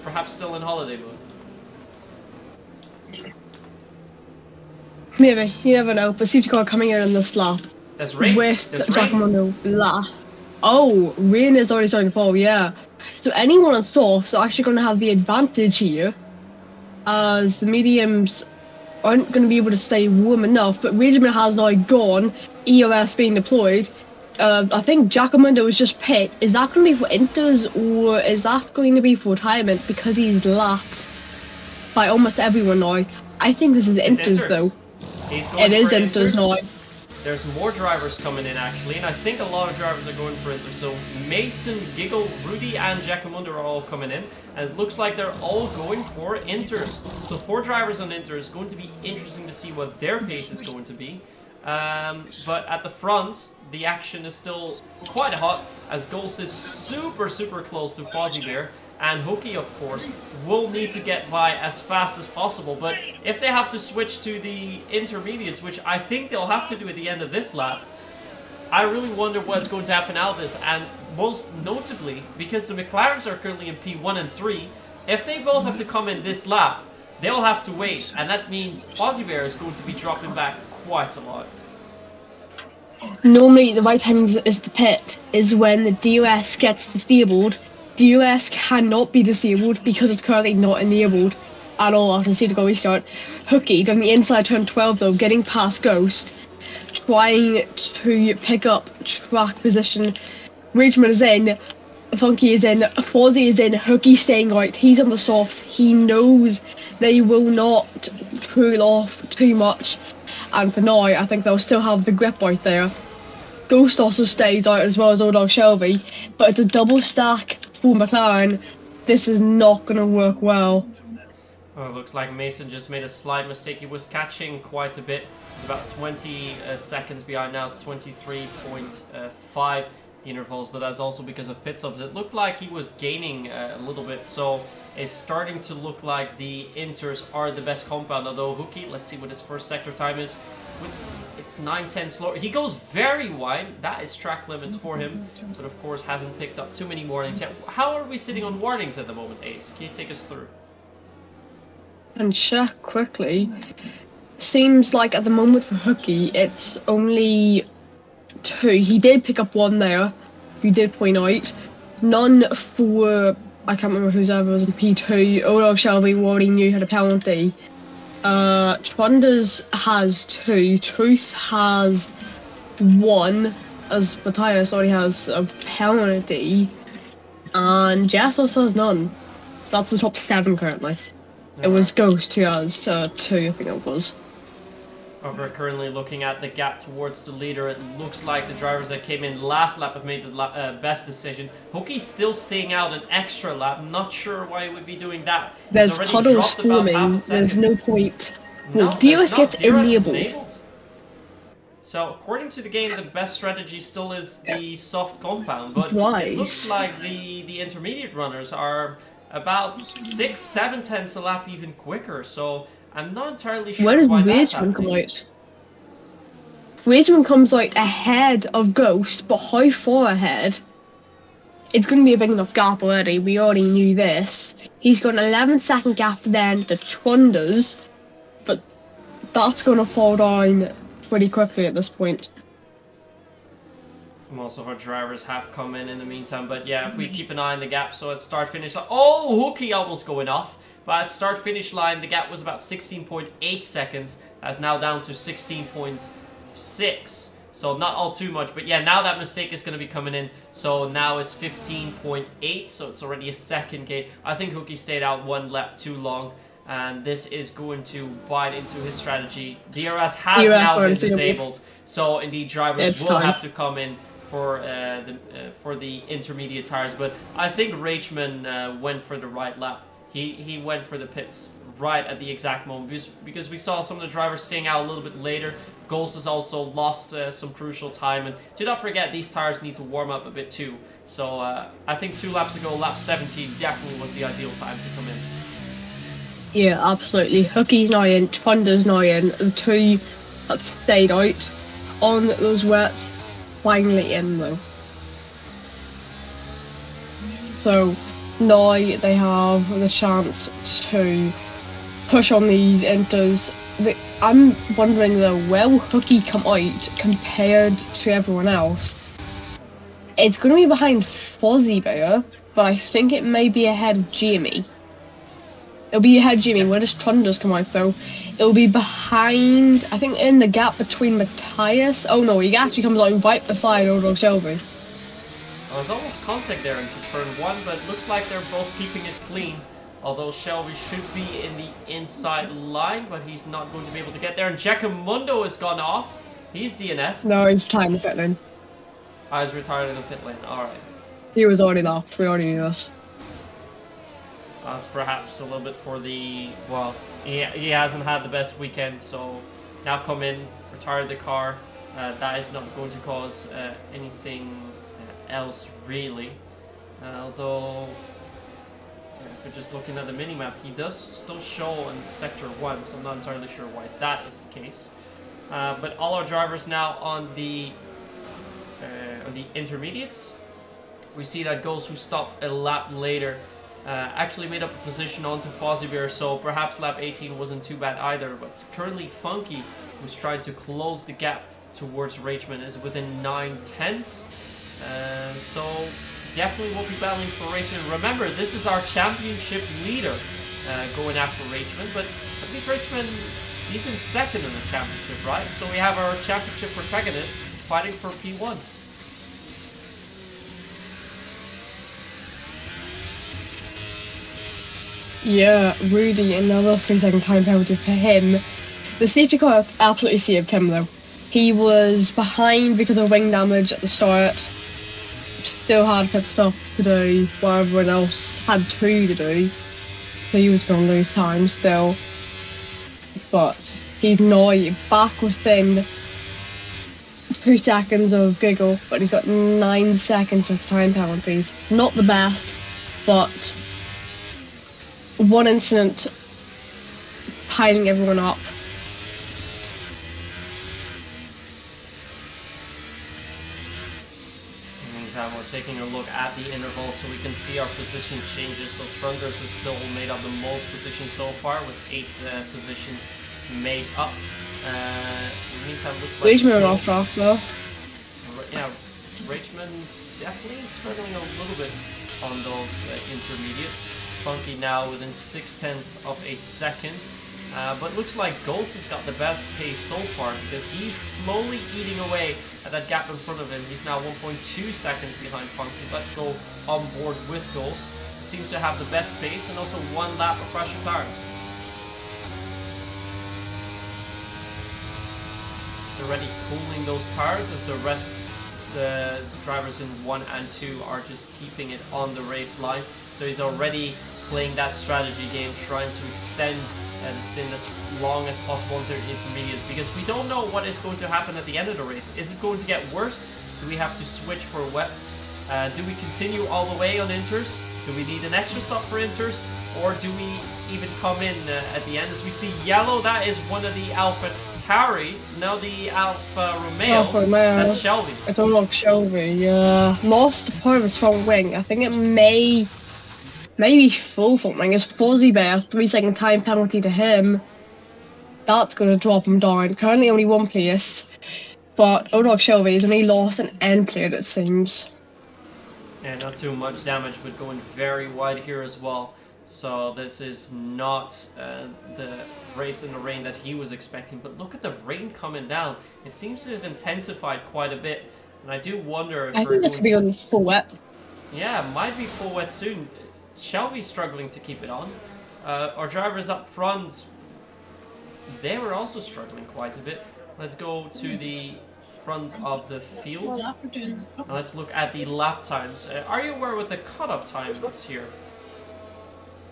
Perhaps still in holiday mode. Maybe, you never know, but seems to go coming in this lap. There's rain. With There's Giacomundo lap. Oh, rain is already starting to fall, yeah. So anyone on softs are actually going to have the advantage here, as the mediums aren't going to be able to stay warm enough, but Regiment has now gone, ERS being deployed. I think Giacomundo was just pit. Is that going to be for inters, or is that going to be for retirement, because he's lapped by almost everyone now? I think this is inters, though. It is inters now. There's more drivers coming in actually, and I think a lot of drivers are going for Inter. So Mason, Giggle, Rudy, and Giacomundo are all coming in, and it looks like they're all going for Inters. So 4 drivers on Inter is going to be interesting to see what their pace is going to be. But at the front, the action is still quite hot, as Ghost is super close to Fozzie Bear. And Hookie, of course, will need to get by as fast as possible. But if they have to switch to the intermediates, which I think they'll have to do at the end of this lap, I really wonder what's going to happen out of this. And most notably, because the McLarens are currently in P1 and 3, if they both have to come in this lap, they'll have to wait. And that means Fozzie Bear is going to be dropping back quite a lot. Normally, the right time is to pit is when the DOS gets disabled. DOS cannot be disabled because it's currently not enabled at all after the go restart. Hookie on the inside turn 12 though, getting past Ghost, trying to pick up track position. Richmond is in, Funky is in, Fozzie is in, Hookie staying out, he's on the softs, he knows they will not pull off too much, and for now I think they'll still have the grip out there. Ghost also stays out as well as Old Dog Shelby, but it's a double stack for McLaren. This is not going to work well. Oh, it looks like Mason just made a slight mistake. He was catching quite a bit. It's about 20 seconds behind now. It's 23.5 the intervals, but that's also because of pit stops. It looked like he was gaining a little bit, so it's starting to look like the Inters are the best compound, although Hookie, let's see what his first sector time is. It's 9:10 slower. He goes very wide. That is track limits for him, but of course hasn't picked up too many warnings yet. How are we sitting on warnings at the moment, Ace? Can you take us through? And check quickly. Seems like at the moment for Hookie, it's only 2. He did pick up 1 there. You did point out. None for, I can't remember whose ever was in P2. Odo Shelby already knew had a penalty. Trunders has 2. Truth has 1. as Matthias already has a penalty, and Jess also has none. That's the top 7 currently. It was Ghost who has 2, I think it was. We're currently looking at the gap towards the leader. It looks like the drivers that came in last lap have made the best decision. Hookie's still staying out an extra lap. Not sure why he would be doing that. There's puddles forming. There's no point. No, DRS gets enabled. So according to the game, the best strategy still is the soft compound, but it looks like the intermediate runners are about 6-7 tenths a lap even quicker. So I'm not entirely sure why that's happening. Come out? Rageman comes out ahead of Ghost, but how far ahead? It's going to be a big enough gap already. We already knew this. He's got an 11-second gap then to Trunders, but that's going to fall down pretty quickly at this point. Most of our drivers have come in the meantime, but yeah, if we keep an eye on the gap, so at start-finish line... Oh, Hookie almost going off. But at start-finish line, the gap was about 16.8 seconds. That's now down to 16.6. So not all too much. But yeah, now that mistake is going to be coming in. So now it's 15.8. So it's already a second gate. I think Hookie stayed out one lap too long. And this is going to bite into his strategy. DRS has now been disabled. So indeed, drivers will have to come in for the intermediate tires. But I think Rageman went for the right lap. He went for the pits right at the exact moment because we saw some of the drivers staying out a little bit later. Ghost has also lost some crucial time, and do not forget these tires need to warm up a bit too. So I think 2 laps ago, lap 17 definitely was the ideal time to come in. Yeah, absolutely. Hookie's now in, Trunder's now in, the 2 that stayed out on those wets finally in though. So now they have the chance to push on these inters. I'm wondering though, will Hookie come out compared to everyone else? It's going to be behind Fozzie Bear, but I think it may be ahead of Jamie. It'll be ahead of Jamie. Where does Trunders come out though? It'll be behind, I think in the gap between Matthias. Oh no, he actually comes out right beside Odo Shelby. Well, there's almost contact there into turn 1, but it looks like they're both keeping it clean. Although Shelby should be in the inside line, but he's not going to be able to get there. And Giacomundo has gone off. He's DNF'd. No, he's retired in the pit lane. I was retired in the pit lane, alright. He was already there, we already knew this. That's perhaps a little bit for the... Well, he hasn't had the best weekend, so now come in, retire the car. That is not going to cause anything else, really. Although... if we're just looking at the minimap, he does still show in Sector 1, so I'm not entirely sure why that is the case. But all our drivers now on the intermediates. We see that Ghost, who stopped a lap later, actually made up a position onto Fozzie, so perhaps lap 18 wasn't too bad either. But currently Funky, who's trying to close the gap towards Rageman, is within 9 tenths. So... definitely will be battling for Rageman. Remember, this is our championship leader going after Rageman, but I believe Rageman, he's in second in the championship, right? So we have our championship protagonist fighting for P1. Yeah, Rudy, another 3-second time penalty for him. The safety car absolutely saved him though. He was behind because of wing damage at the start. Still had pit stop to do while everyone else had 2 to do. So he was going to lose time still. But he's now back within 2 seconds of Giggle, but he's got 9 seconds with time penalties. Not the best, but one incident piling everyone up. We're taking a look at the interval so we can see our position changes. So Trunders has still made up the most positions so far with 8 positions made up. In the meantime, looks like Rageman off track though. Yeah, Rageman's definitely struggling a little bit on those intermediates. Funky now within 6 tenths of a second. But looks like Ghost has got the best pace so far because he's slowly eating away at that gap in front of him. He's now 1.2 seconds behind Funky. Let's go on board with Ghost. Seems to have the best pace and also 1 lap of fresher tires. He's already cooling those tires as the drivers in 1 and 2 are just keeping it on the race line. So he's already playing that strategy game, trying to extend the stint as long as possible into intermediates, because we don't know what is going to happen at the end of the race. Is it going to get worse? Do we have to switch for wets? Do we continue all the way on inters? Do we need an extra stop for inters? Or do we even come in at the end? As we see yellow, that is one of the Alpha Tauri. Now the Alfa Romeos, that's Shelby. I don't know Shelby, yeah. Lost part of his front wing. I think it may be full something. It's Fuzzy Bear, 3-second time penalty to him. That's going to drop him down. Currently only 1 place. But Odog Shelby has only lost an end plate, it seems. Yeah, not too much damage, but going very wide here as well. So this is not the race in the rain that he was expecting. But look at the rain coming down. It seems to have intensified quite a bit. And I do wonder if I think it's going to be on full wet. Yeah, might be full wet soon. Shelby's struggling to keep it on. Our drivers up front, they were also struggling quite a bit. Let's go to the front of the field. And let's look at the lap times. Are you aware what the cutoff time is here?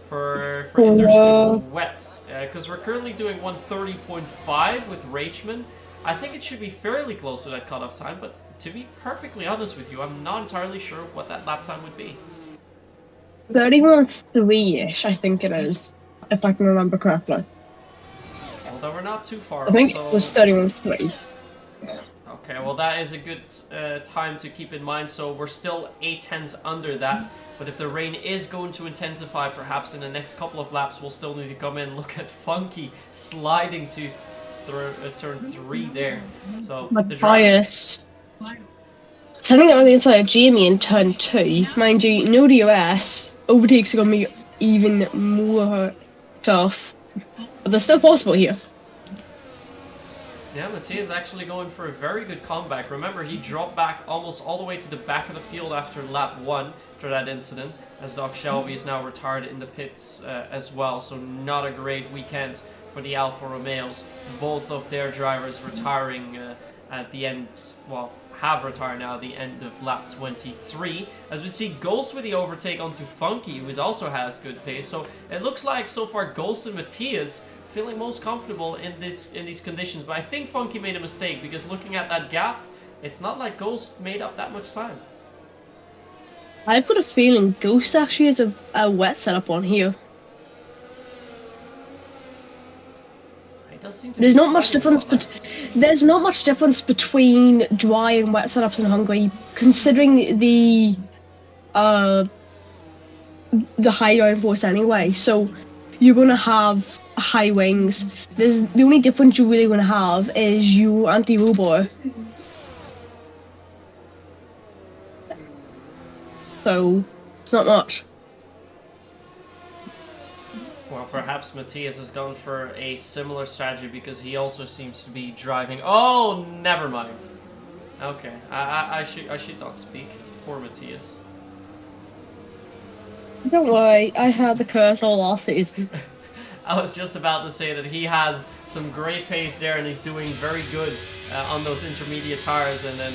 For inters to wets? Because we're currently doing 1:30.5 with Rachman. I think it should be fairly close to that cutoff time, but to be perfectly honest with you, I'm not entirely sure what that lap time would be. 31.3-ish, I think it is, if I can remember correctly. Although we're not too far. I think it was 31.3. Okay, well that is a good time to keep in mind. So we're still 8/10ths under that. But if the rain is going to intensify, perhaps in the next couple of laps, we'll still need to come in. Look at Funky sliding to turn 3 there. So the bias. Turning out on the inside of Jamie in turn 2, mind you, no DRS, overtakes are going to be even more tough, but they're still possible here. Yeah, Matthias actually going for a very good comeback. Remember, he dropped back almost all the way to the back of the field after lap 1 after that incident, as Doc Shelby is now retired in the pits as well, so not a great weekend for the Alfa Romeos. Both of their drivers retiring at the end, well, have retired now at the end of lap 23. As we see Ghost with the overtake onto Funky, who also has good pace. So it looks like so far Ghost and Matthias feeling most comfortable in these conditions. But I think Funky made a mistake, because looking at that gap, it's not like Ghost made up that much time. I've got a feeling Ghost actually has a wet setup on here. There's not much difference, but there's not much difference between dry and wet setups in Hungary, considering the high downforce anyway. So you're gonna have high wings. The only difference you're really gonna have is your anti-roll. So not much. Well, perhaps Matthias has gone for a similar strategy, because he also seems to be driving. Oh, never mind. Okay, I should not speak. Poor Matthias. Don't worry, I had the curse all off season. I was just about to say that he has some great pace there, and he's doing very good on those intermediate tires, and then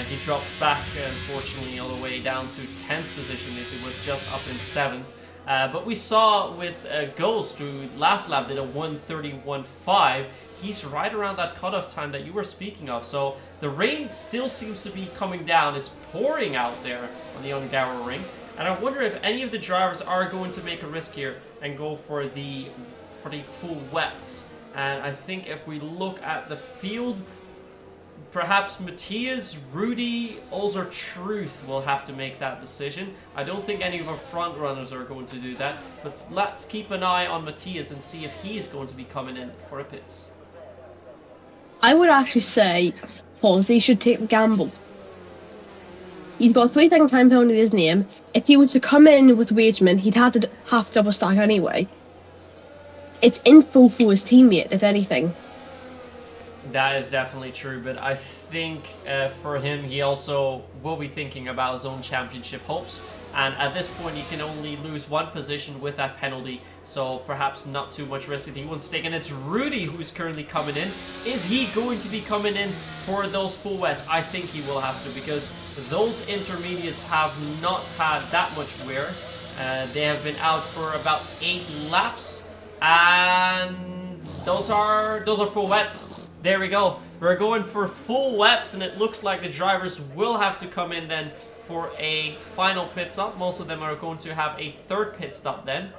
he drops back, unfortunately, all the way down to 10th position, as he was just up in 7th. But we saw with Ghost, who last lap did a 1:31.5, he's right around that cutoff time that you were speaking of. So the rain still seems to be coming down. It's pouring out there on the Ungaro ring. And I wonder if any of the drivers are going to make a risk here and go for the full wets. And I think if we look at the field, perhaps Matthias, Rudy, Ulzer Truth will have to make that decision. I don't think any of our front runners are going to do that, but let's keep an eye on Matthias and see if he is going to be coming in for a pits. I would actually say Fozzie should take the gamble. He's got 3-second time penalty in his name. If he was to come in with Wageman, he'd have to double stack anyway. it's info for his teammate, if anything. That is definitely true, but I think for him, he also will be thinking about his own championship hopes. And at this point, you can only lose one position with that penalty, so perhaps not too much risk if he wants to take. And it's Rudy who's currently coming in. Is he going to be coming in for those full wets? I think he will have to, because those intermediates have not had that much wear. They have been out for about 8 laps, and those are full wets. There we go. We're going for full wets, and it looks like the drivers will have to come in then for a final pit stop. Most of them are going to have a third pit stop then.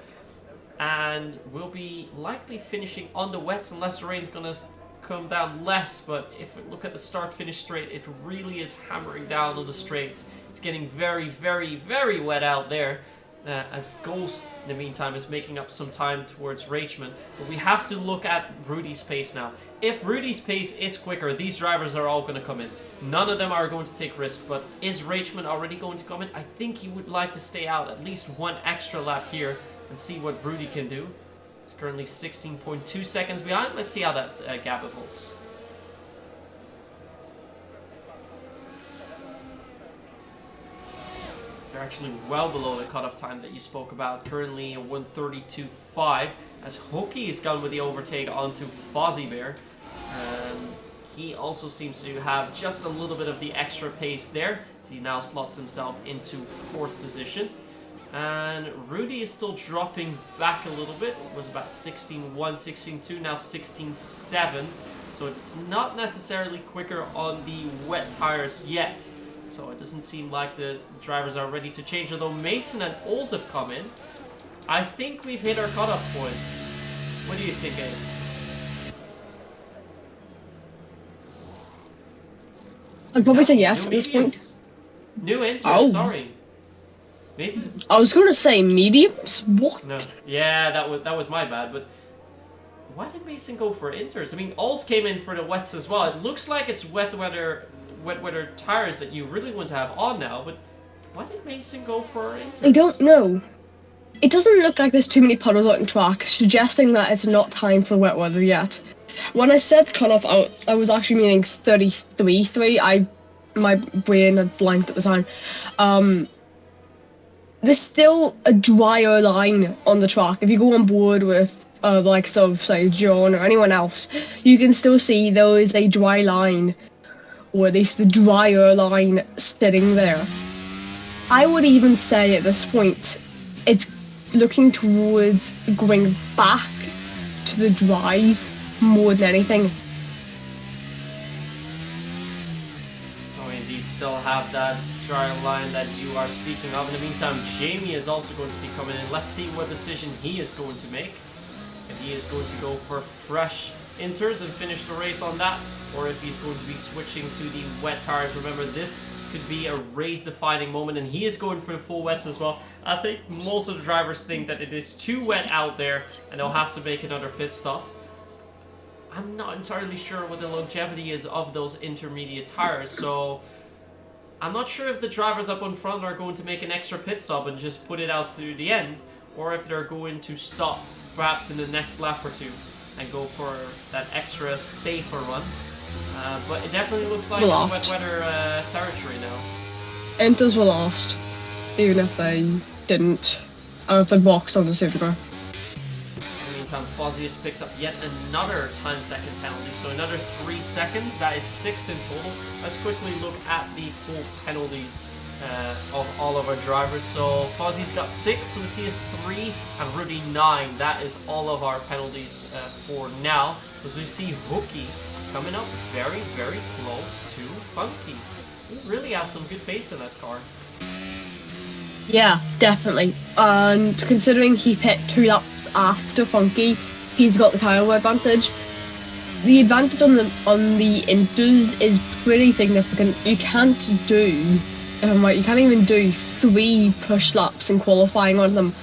And we'll be likely finishing on the wets unless the rain's going to come down less. But if we look at the start-finish straight, it really is hammering down on the straights. It's getting very, very, very wet out there. As Ghost, in the meantime, is making up some time towards Rachman. But we have to look at Rudy's pace now. If Rudy's pace is quicker, these drivers are all going to come in. None of them are going to take risk, but is Rachman already going to come in? I think he would like to stay out at least one extra lap here and see what Rudy can do. He's currently 16.2 seconds behind. Let's see how that gap evolves. They're actually well below the cutoff time that you spoke about. Currently 1:32.5 as Hookie is gone with the overtake onto Fozzie Bear. He also seems to have just a little bit of the extra pace there, as he now slots himself into 4th position. And Rudy is still dropping back a little bit. It was about 16.1, 16.2, now 16.7. So it's not necessarily quicker on the wet tires yet. So it doesn't seem like the drivers are ready to change, although Mason and Ols have come in. I think we've hit our cutoff point. What do you think, Ace? I'd probably say yes at this point. New intro, sorry. Mason's... I was going to say mediums? What? No. Yeah, that was my bad, but... Why did Mason go for inters? I mean, Ols came in for the wets as well. It looks like it's wet weather tires that you really want to have on now, but why did Mason go for inters? I don't know. It doesn't look like there's too many puddles out in track, suggesting that it's not time for wet weather yet. When I said cutoff out, I was actually meaning 33.3. My brain had blanked at the time. There's still a drier line on the track. If you go on board with the likes of, say, John or anyone else, you can still see there is a dry line, or at least the drier line sitting there. I would even say at this point, it's looking towards going back to the drive more than anything. Oh, indeed, still have that dry line that you are speaking of. In the meantime, Jamie is also going to be coming in. Let's see what decision he is going to make. If he is going to go for fresh inters and finish the race on that, or if he's going to be switching to the wet tires. Remember, this could be a race-defining moment, and he is going for the full wets as well. I think most of the drivers think that it is too wet out there, and they'll have to make another pit stop. I'm not entirely sure what the longevity is of those intermediate tires, so I'm not sure if the drivers up in front are going to make an extra pit stop and just put it out to the end, or if they're going to stop perhaps in the next lap or two and go for that extra safer run. But it definitely looks like it's wet weather territory now. Inters were lost, even if they didn't, or if they boxed on the safety car. In the meantime, Fozzie has picked up yet another time second penalty, so another 3 seconds. That is 6 in total. Let's quickly look at the full penalties of all of our drivers. So Fozzie's got 6, Matthias 3, and Rudy 9. That is all of our penalties for now. But we see Hookie coming up very, very close to Funky. He really has some good pace in that car. Yeah, definitely. And considering he pit 2 laps after Funky, he's got the tyre advantage. The advantage on the inters is pretty significant. You can't do, if I'm right, you can't even do 3 push laps in qualifying on them.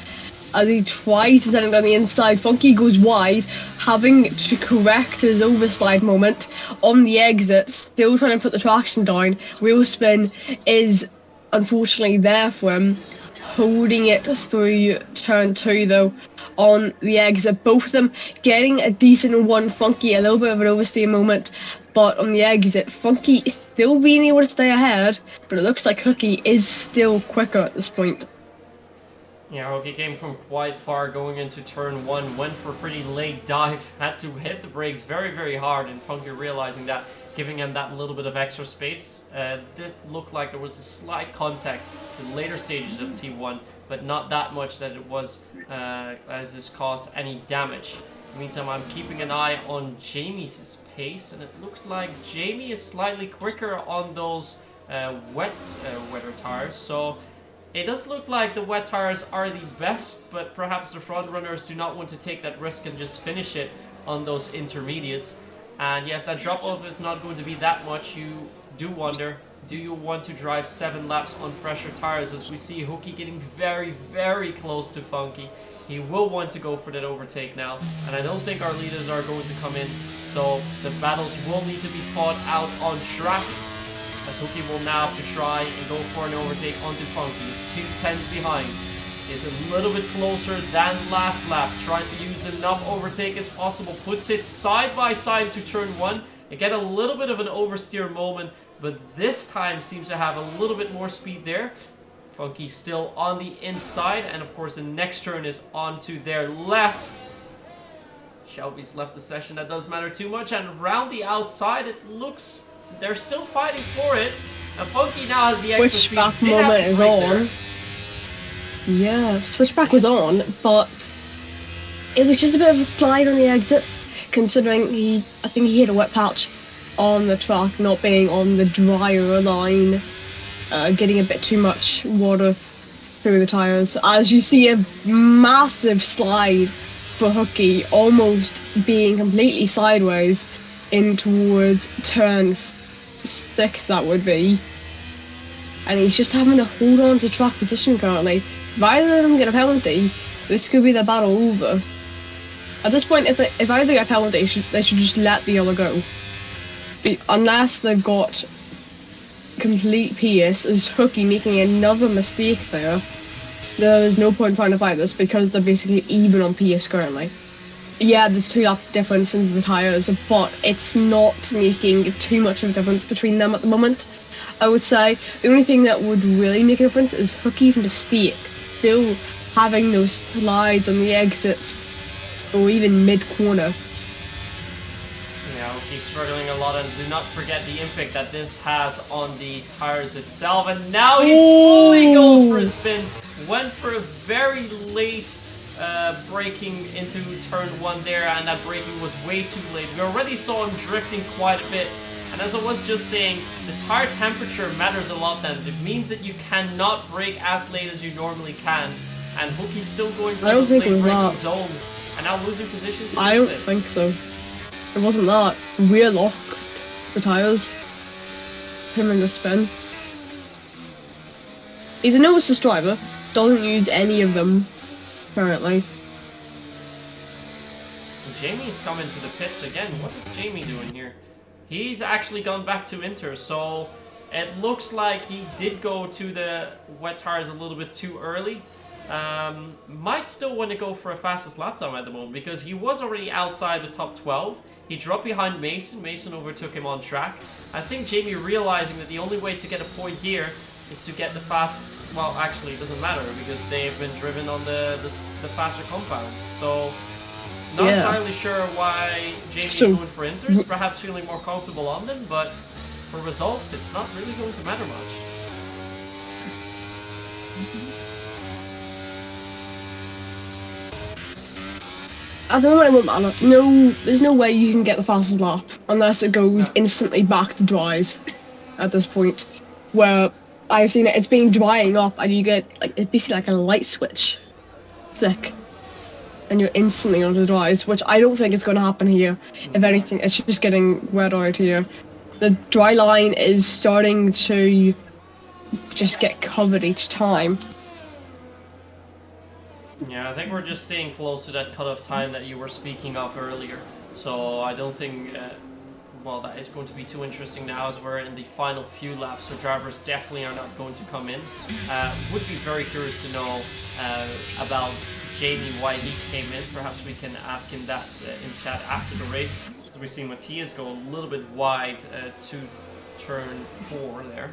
As he tries to send it down the inside, Funky goes wide, having to correct his overslide moment on the exit, still trying to put the traction down. Wheel spin is unfortunately there for him. holding it through turn 2 though on the exit. Both of them getting a decent one. Funky, a little bit of an oversteer moment, but on the exit, Funky still being able to stay ahead, but it looks like Hooky is still quicker at this point. Yeah, Hooky came from quite far going into turn 1, went for a pretty late dive, had to hit the brakes very, very hard, and Funky realizing that, giving him that little bit of extra space. This looked like there was a slight contact in later stages of T1, but not that much that it was, as this caused any damage. In the meantime, I'm keeping an eye on Jamie's pace, and it looks like Jamie is slightly quicker on those wetter tires, so it does look like the wet tires are the best, but perhaps the front runners do not want to take that risk and just finish it on those intermediates. And yeah, if that drop-off is not going to be that much, you do wonder, do you want to drive 7 laps on fresher tires? As we see Hooky getting very, very close to Funky. He will want to go for that overtake now, and I don't think our leaders are going to come in, so the battles will need to be fought out on track. As Hooky will now have to try and go for an overtake onto Funky. He's 2 tenths behind. Is a little bit closer than last lap. Trying to use enough overtake as possible. Puts it side by side to turn 1. Again, a little bit of an oversteer moment, but this time seems to have a little bit more speed there. Funky still on the inside, and of course the next turn is onto their left. Shelby's left the session, that doesn't matter too much, and around the outside it looks they're still fighting for it. And Funky now has the extra speed. Switchback moment is on. Yeah, switchback was on, but it was just a bit of a slide on the exit, considering I think he hit a wet patch on the track, not being on the drier line, getting a bit too much water through the tires. As you see, a massive slide for Hooky, almost being completely sideways in towards turn 6, that would be, and he's just having to hold on to track position currently. If either of them get a penalty, this could be the battle over. At this point, if either get a penalty, they should just let the other go. Unless they've got complete PS, as Hooky making another mistake there, there is no point trying to fight this because they're basically even on PS currently. Yeah, there's 2 lap difference in the tyres, but it's not making too much of a difference between them at the moment. I would say the only thing that would really make a difference is Hooky's mistake. Still having those slides on the exits, or even mid-corner. Yeah, Hooky's struggling a lot, and do not forget the impact that this has on the tires itself. And now he fully goes for a spin, went for a very late braking into turn 1 there, and that braking was way too late. We already saw him drifting quite a bit, and as I was just saying, the tire temperature matters a lot then. It means that you cannot brake as late as you normally can, and Hooky's still going for those late braking zones, and now losing positions. I don't think so. It wasn't that. Rear locked the tires. Him in the spin. He's a novice driver, doesn't use any of them currently. Jamie's coming to the pits again. What is Jamie doing here? He's actually gone back to Inter, so it looks like he did go to the wet tires a little bit too early. Might still want to go for a fastest lap time at the moment, because he was already outside the top 12. He dropped behind Mason. Mason overtook him on track. I think Jamie realizing that the only way to get a point here is to get the fast... Well, actually, it doesn't matter, because they've been driven on the faster compound. So, not entirely sure why Jamie's going for Inters. Perhaps feeling more comfortable on them, but for results, it's not really going to matter much. At the moment, it won't matter. No, there's no way you can get the fastest lap unless it goes instantly back to dries at this point. Where I've seen it, it's been drying up and you get, like, it's basically like a light switch flick. And you're instantly onto the dries, which I don't think is going to happen here. If anything, it's just getting wetter out here. The dry line is starting to just get covered each time. Yeah, I think we're just staying close to that cutoff time that you were speaking of earlier. So I don't think well, that is going to be too interesting now as we're in the final few laps, so drivers definitely are not going to come in. Would be very curious to know about Jamie, why he came in. Perhaps we can ask him that in chat after the race. So we see Matthias go a little bit wide to turn 4 there.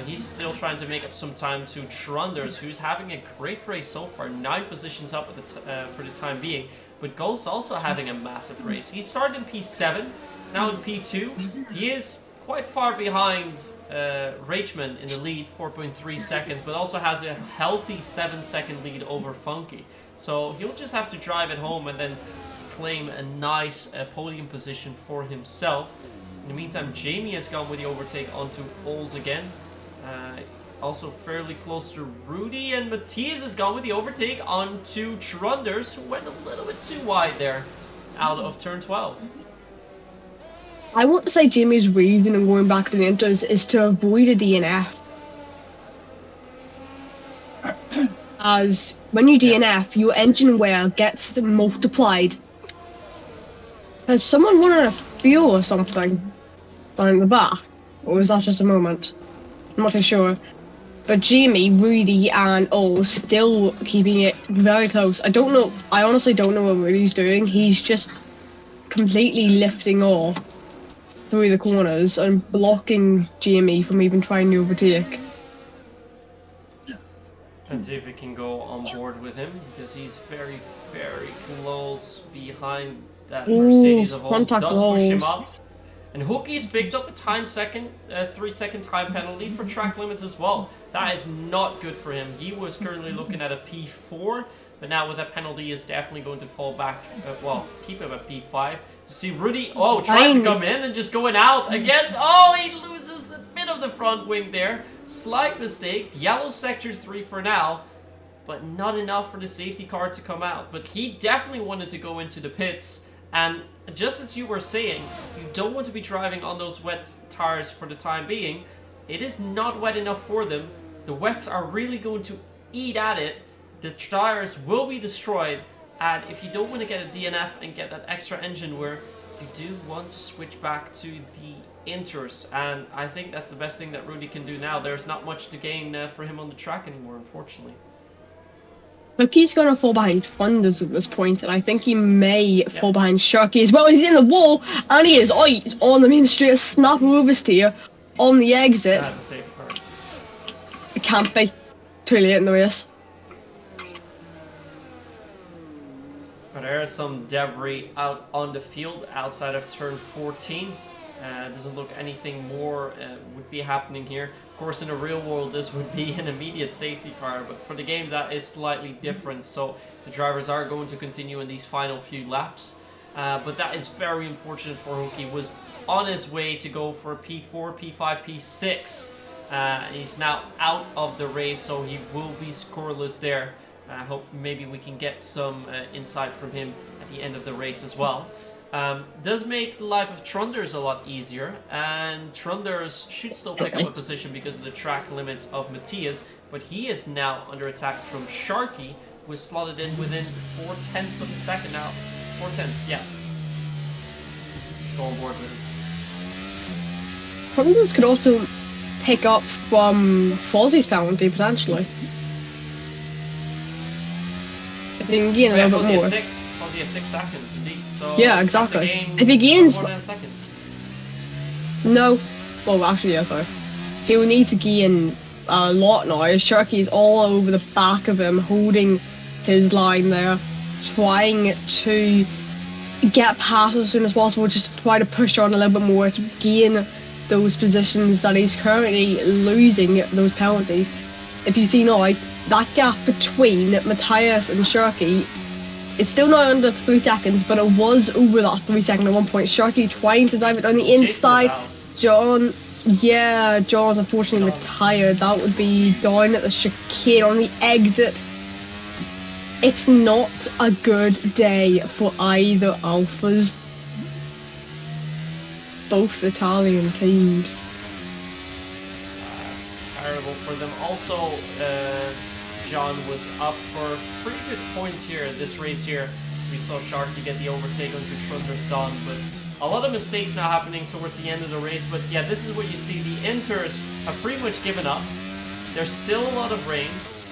He's still trying to make up some time to Trunders, who's having a great race so far, 9 positions up at for the time being. But Gold's also having a massive race. He started in P7, he's now in P2. He is quite far behind Rachman in the lead, 4.3 seconds, but also has a healthy 7-second lead over Funky. So he'll just have to drive it home and then claim a nice podium position for himself. In the meantime, Jamie has gone with the overtake onto Ols again. Also fairly close to Rudy, and Matthias has gone with the overtake onto Trunders, who went a little bit too wide there out of turn 12. I want to say Jamie's reason in going back to the inters is to avoid a DNF. As when you DNF, your engine wear gets multiplied. Has someone wanted a fuel or something down in the back? Or was that just a moment? I'm not too sure. But Jamie, Rudy, and all still keeping it very close. I don't know. I honestly don't know what Rudy's doing. He's just completely lifting off through the corners and blocking Jamie from even trying to overtake. Let's see if we can go on board with him, because he's very, very close behind that Mercedes of Ols. Does push him up. And Hookie's picked up a 3-second time penalty for track limits as well. That is not good for him. He was currently looking at a P4, but now with that penalty, he is definitely going to fall back. Well, keep him at P5. You see Rudy, trying to come in and just going out again. Oh, he loses a bit of the front wing there. Slight mistake. Yellow sector 3 for now, but not enough for the safety car to come out. But he definitely wanted to go into the pits. And just as you were saying, you don't want to be driving on those wet tires for the time being. It is not wet enough for them. The wets are really going to eat at it. The tires will be destroyed. And if you don't want to get a DNF and get that extra engine wear, you do want to switch back to the inters. And I think that's the best thing that Rudy can do now. There's not much to gain for him on the track anymore, unfortunately. Look, he's going to fall behind Trunders at this point, and I think he may fall behind Sharky as well. He's in the wall, and he is on the main straight, snap oversteer on the exit. That's a safety car. It can't be. Too late in the race. But there is some debris out on the field outside of turn 14. Doesn't look anything more would be happening here. Of course, in the real world, this would be an immediate safety car, but for the game, that is slightly different. So the drivers are going to continue in these final few laps. But that is very unfortunate for Hookie. Was on his way to go for P4, P5, P6. He's now out of the race, so he will be scoreless there. I hope maybe we can get some insight from him at the end of the race as well. Does make the life of Trunders a lot easier, and Trunders should still pick up a position because of the track limits of Matthias, but he is now under attack from Sharky, who is slotted in within 0.4 of a second now. 0.4, yeah. Let's go on board with him. Trunders could also pick up from Fozzie's penalty, potentially. If he can gain a little bit more. Fozzie has 6 seconds, indeed. So yeah, exactly. If he gains more than a second. No. Well, actually, yeah, sorry. He will need to gain a lot now. Sharky is all over the back of him, holding his line there, trying to get past as soon as possible, just to try to push on a little bit more to gain those positions that he's currently losing those penalties. If you see now, that gap between Matthias and Sharky, it's still not under 3 seconds, but it was over that 3 second at one point. Sharky trying to dive it on the inside. John's unfortunately retired. That would be down at the chicane on the exit. It's not a good day for either Alphas. Both Italian teams. That's terrible for them. Also, John was up for pretty good points here in this race here. We saw Sharky get the overtake onto Trunders Don, but A lot of mistakes now happening towards the end of the race, but yeah, this is what you see. The Inters have pretty much given up. There's still a lot of rain.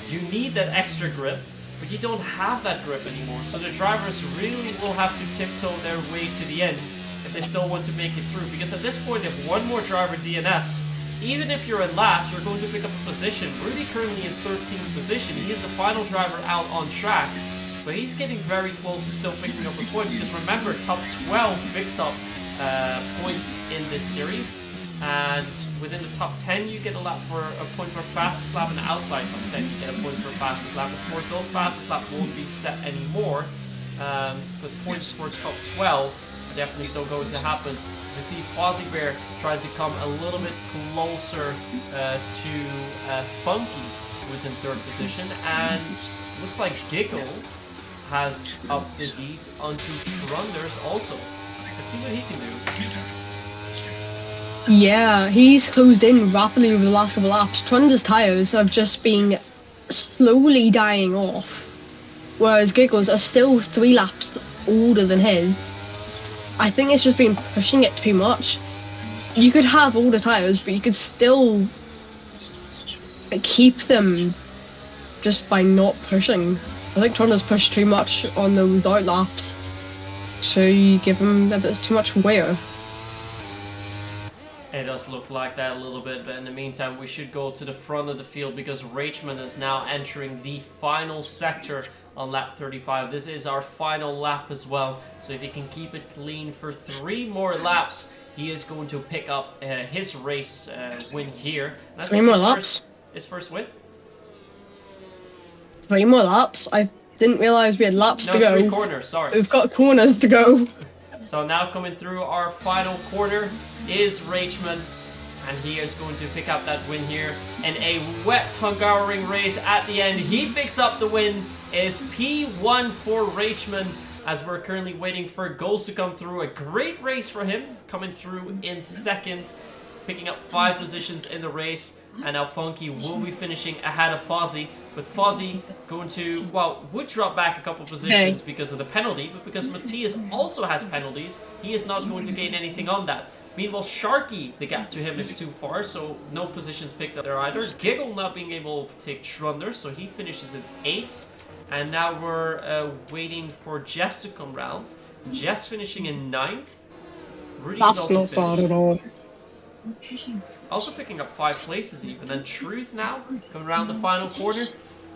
You need that extra grip, but you don't have that grip anymore. So the drivers really will have to tiptoe their way to the end if they still want to make it through. Because at this point, if one more driver DNFs, even if you're in last, you're going to pick up a position. Rudy currently in 13th position. He is the final driver out on track. But he's getting very close to still picking up a point, because remember, top 12 picks up points in this series, and within the top 10 you get a point for fastest lap, and outside top 10 you get a point for fastest lap. Of course, those fastest lap won't be set anymore, but points for top 12 are definitely still going to happen. You see Fozzie Bear trying to come a little bit closer to Funky, who's in 3rd position, and looks like Giggle has upped the lead onto Trunders also. Let's see what he can do. Yeah, he's closed in rapidly over the last couple of laps. Trunders' tyres have just been slowly dying off, whereas Giggles are still 3 laps older than his. I think it's just been pushing it too much. You could have older tyres, but you could still keep them just by not pushing. I think Trunders pushed too much on those out laps to give him a bit too much wear. It does look like that a little bit, but in the meantime we should go to the front of the field, because Rachman is now entering the final sector on lap 35. This is our final lap as well, so if he can keep it clean for 3 more laps, he is going to pick up his race win here. And I 3 more laps? His first win? 3 more laps? I didn't realise we had laps to go. 3 corners, sorry. We've got corners to go. So now coming through our final quarter is Rachman, and he is going to pick up that win here in a wet Hungarian race at the end. He picks up the win. Is P1 for Rachman, as we're currently waiting for goals to come through. A great race for him, coming through in 2nd, picking up 5 positions in the race. And now Funky will be finishing ahead of Fozzie, but Fozzie going to, well, would drop back a couple positions because of the penalty, but because Matthias also has penalties, he is not going to gain anything on that. Meanwhile, Sharky, the gap to him is too far, so no positions picked up there either. Giggle not being able to take Trunders, so he finishes in 8th. And now we're waiting for Jess to come round. Jess finishing in 9th. Rudy's That's not bad at all. Also picking up 5 places even. And Truth now coming around the final quarter,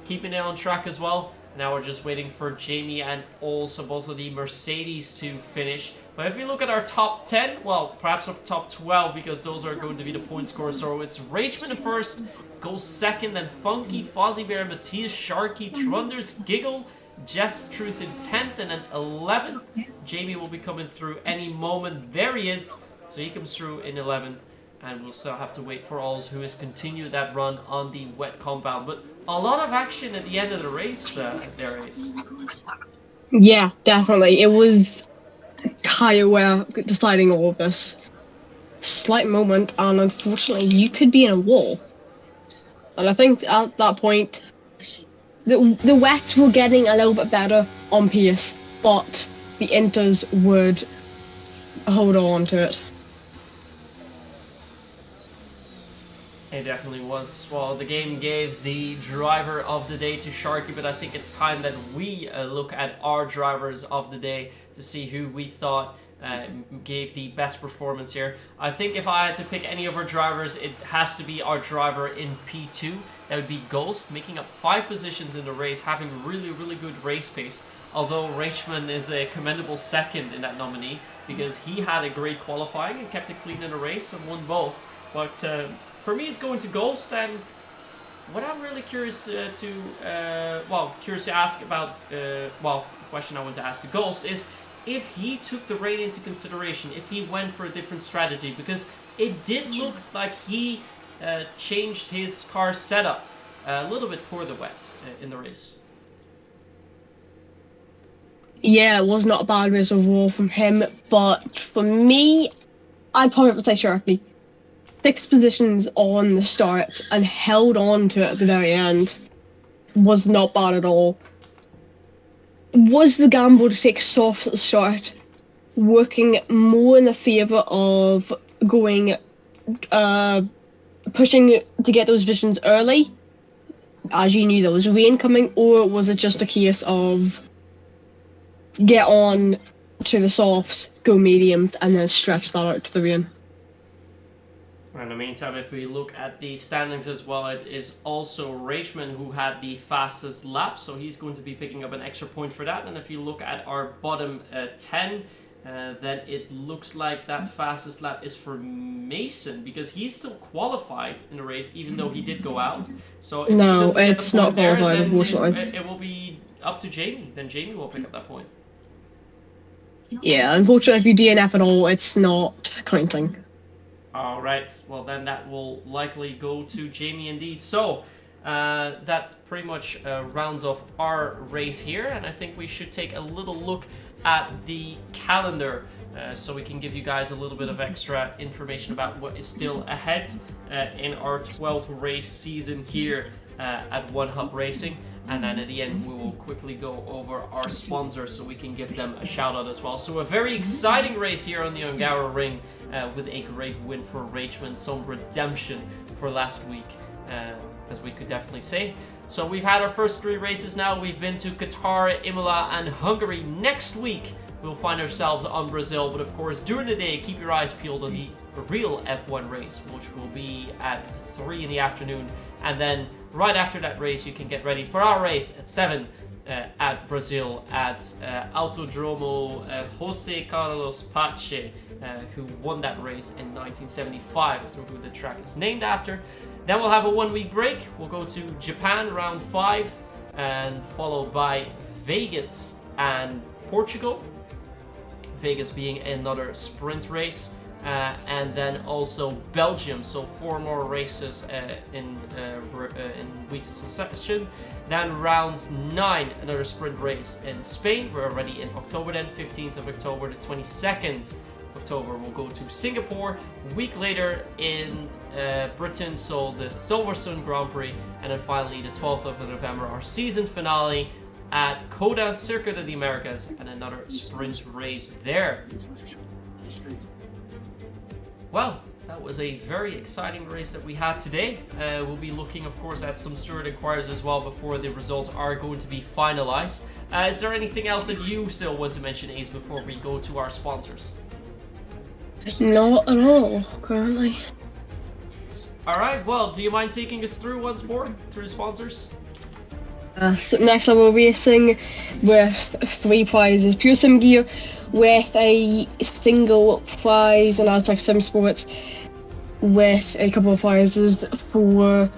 keeping it on track as well. Now we're just waiting for Jamie and also both of the Mercedes to finish. But if you look at our top 10, well, perhaps our top 12, because those are going to be the point scorers. So it's Rachman in 1st, goes 2nd, then Funky, Fozzie Bear, Matthias, Sharky, Trunders, Giggle, Jess, Truth in 10th, and then 11th. Jamie will be coming through any moment. There he is. So he comes through in 11th. And we'll still have to wait for Alls, who has continued that run on the wet compound. But a lot of action at the end of the race, there is. Yeah, definitely. It was Kiowa deciding all of this. Slight moment, and unfortunately, you could be in a wall. And I think at that point, the wets were getting a little bit better on pace, but the Inters would hold on to it. It definitely was. Well, the game gave the driver of the day to Sharky, but I think it's time that we look at our drivers of the day to see who we thought gave the best performance here. I think if I had to pick any of our drivers, it has to be our driver in P2. That would be Ghost, making up 5 positions in the race, having really, really good race pace. Although Rachman is a commendable 2nd in that nominee, because he had a great qualifying and kept it clean in the race and won both. But for me, it's going to Ghost, and what I'm really curious curious to ask about, the question I want to ask to Ghost is if he took the rain into consideration, if he went for a different strategy, because it did look like he changed his car setup a little bit for the wet in the race. Yeah, it was not a bad race overall from him, but for me, I'd probably have to say Sharky. 6 positions on the start and held on to it at the very end was not bad at all. Was the gamble to take soft at the start working more in the favour of going, pushing to get those visions early, as you knew there was rain coming, or was it just a case of get on to the softs, go mediums, and then stretch that out to the rain? In the meantime, if we look at the standings as well, it is also Rachman who had the fastest lap, so he's going to be picking up an extra point for that. And if you look at our bottom 10, then it looks like that fastest lap is for Mason, because he's still qualified in the race, even though he did go out. So if he doesn't get the point there, then it will be up to Jamie. Then Jamie will pick up that point. Yeah, unfortunately, if you DNF at all, it's not counting. All right, well then that will likely go to Jamie indeed. So that pretty much rounds off our race here, and I think we should take a little look at the calendar so we can give you guys a little bit of extra information about what is still ahead in our 12th race season here at One Hub Racing. And then at the end, we will quickly go over our sponsors so we can give them a shout out as well. So a very exciting race here on the Ongara Ring with a great win for Rachman, some redemption for last week, as we could definitely say. So we've had our first 3 races now. We've been to Qatar, Imola, and Hungary. Next week, we'll find ourselves on Brazil. But of course, during the day, keep your eyes peeled on the real F1 race, which will be at 3 in the afternoon. And then right after that race, you can get ready for our race at 7 at Brazil at Autodromo José Carlos Pache, who won that race in 1975, after who the track is named after. Then we'll have a 1-week break. We'll go to Japan round 5, and followed by Vegas and Portugal. Vegas being another sprint race. And then also Belgium, so 4 more races in weeks of succession. Then rounds 9, another sprint race in Spain. We're already in October then, 15th of October to 22nd of October. We'll go to Singapore. A week later in Britain, so the Silverstone Grand Prix. And then finally the 12th of November, our season finale at Coda Circuit of the Americas, and another sprint race there. Well, that was a very exciting race that we had today. We'll be looking, of course, at some steward inquiries as well before the results are going to be finalized. Is there anything else that you still want to mention, Ace, before we go to our sponsors? Not at all, currently. All right, well, do you mind taking us through once more, through the sponsors? So Next Level Racing with 3 prizes. Pure Sim Gear with a single prize, and Aztec Sim Sports with a couple of prizes for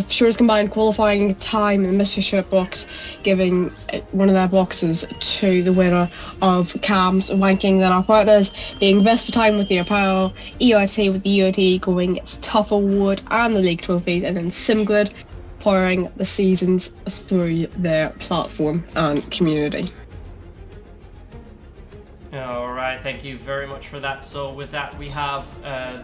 Shores Combined qualifying time in the mystery shirt box, giving one of their boxes to the winner of Cam's ranking. Then our partners being Best for Time with the apparel, ERT with the ERT going its Tough Award and the league trophies, and then SimGrid powering the seasons through their platform and community. All right, thank you very much for that. So with that, we have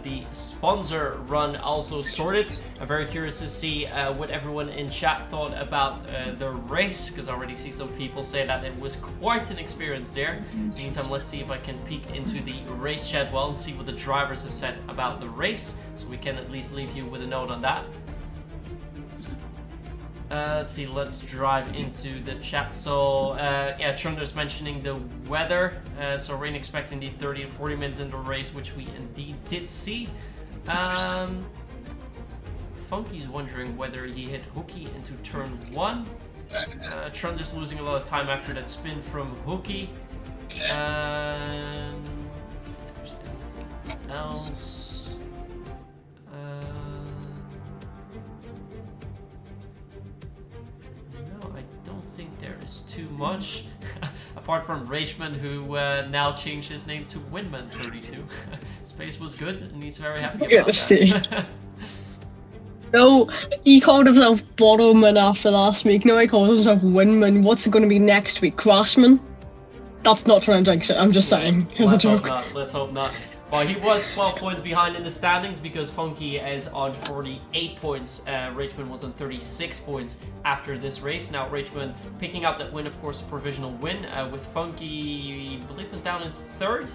the sponsor run also sorted. I'm very curious to see what everyone in chat thought about the race, because I already see some people say that it was quite an experience there. Meantime, let's see if I can peek into the race chat well and see what the drivers have said about the race, so we can at least leave you with a note on that. Let's see, let's drive into the chat. So, yeah, Trunder's mentioning the weather. So rain expected indeed 30 to 40 minutes into the race, which we indeed did see. Funky's wondering whether he hit Hooky into turn 1. Trunder's losing a lot of time after that spin from Hooky. Let's see if there's anything else. There is too much, apart from Rachman, who now changed his name to Winman32. Space was good, and he's very happy about that. No, he called himself Bottleman after last week. No, he calls himself Winman. What's it going to be next week? Crashman? That's not trying to jinx it, I'm just saying. Let's hope not. Let's hope not. Well, he was 12 points behind in the standings because Funky is on 48 points. Richmond was on 36 points after this race. Now, Richmond picking up that win, of course, a provisional win, with Funky, I believe, was down in third.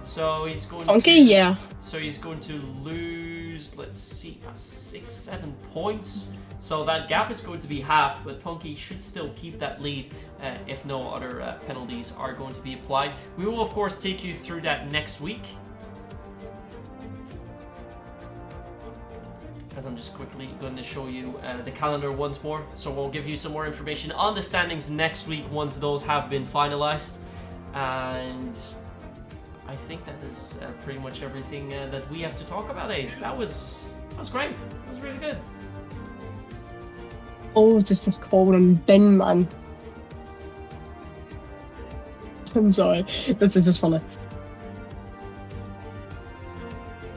So he's going Funky, to, yeah. So he's going to lose, let's see, about 6-7 points. So that gap is going to be halved, but Funky should still keep that lead if no other penalties are going to be applied. We will, of course, take you through that next week. As I'm just quickly going to show you the calendar once more. So we'll give you some more information on the standings next week once those have been finalized. And I think that is pretty much everything that we have to talk about, Ace. That was great. That was really good. Oh, this is cold and bin, man. I'm sorry. This is just funny.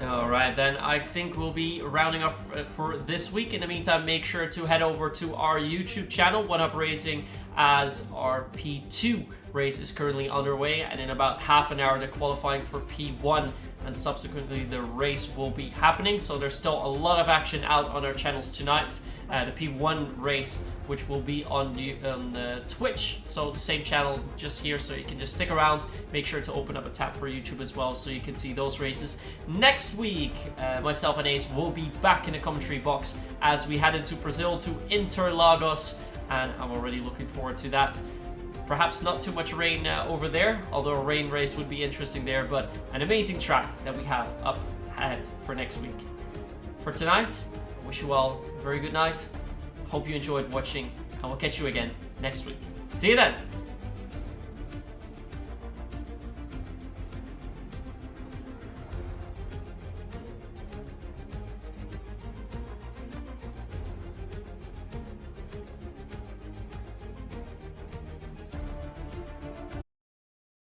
Alright, then I think we'll be rounding off for this week. In the meantime, make sure to head over to our YouTube channel, One Up Racing, as our P2 race is currently underway, and in about half an hour the qualifying for P1 and subsequently the race will be happening. So there's still a lot of action out on our channels tonight. The P1 race, which will be on the Twitch, so the same channel just here, so you can just stick around. Make sure to open up a tab for YouTube as well so you can see those races. Next week, myself and Ace will be back in the commentary box as we head into Brazil to Interlagos, and I'm already looking forward to that. Perhaps not too much rain over there, although a rain race would be interesting there, but an amazing track that we have up ahead for next week. For tonight, I wish you all a very good night. Hope you enjoyed watching, and we'll catch you again next week. See you then!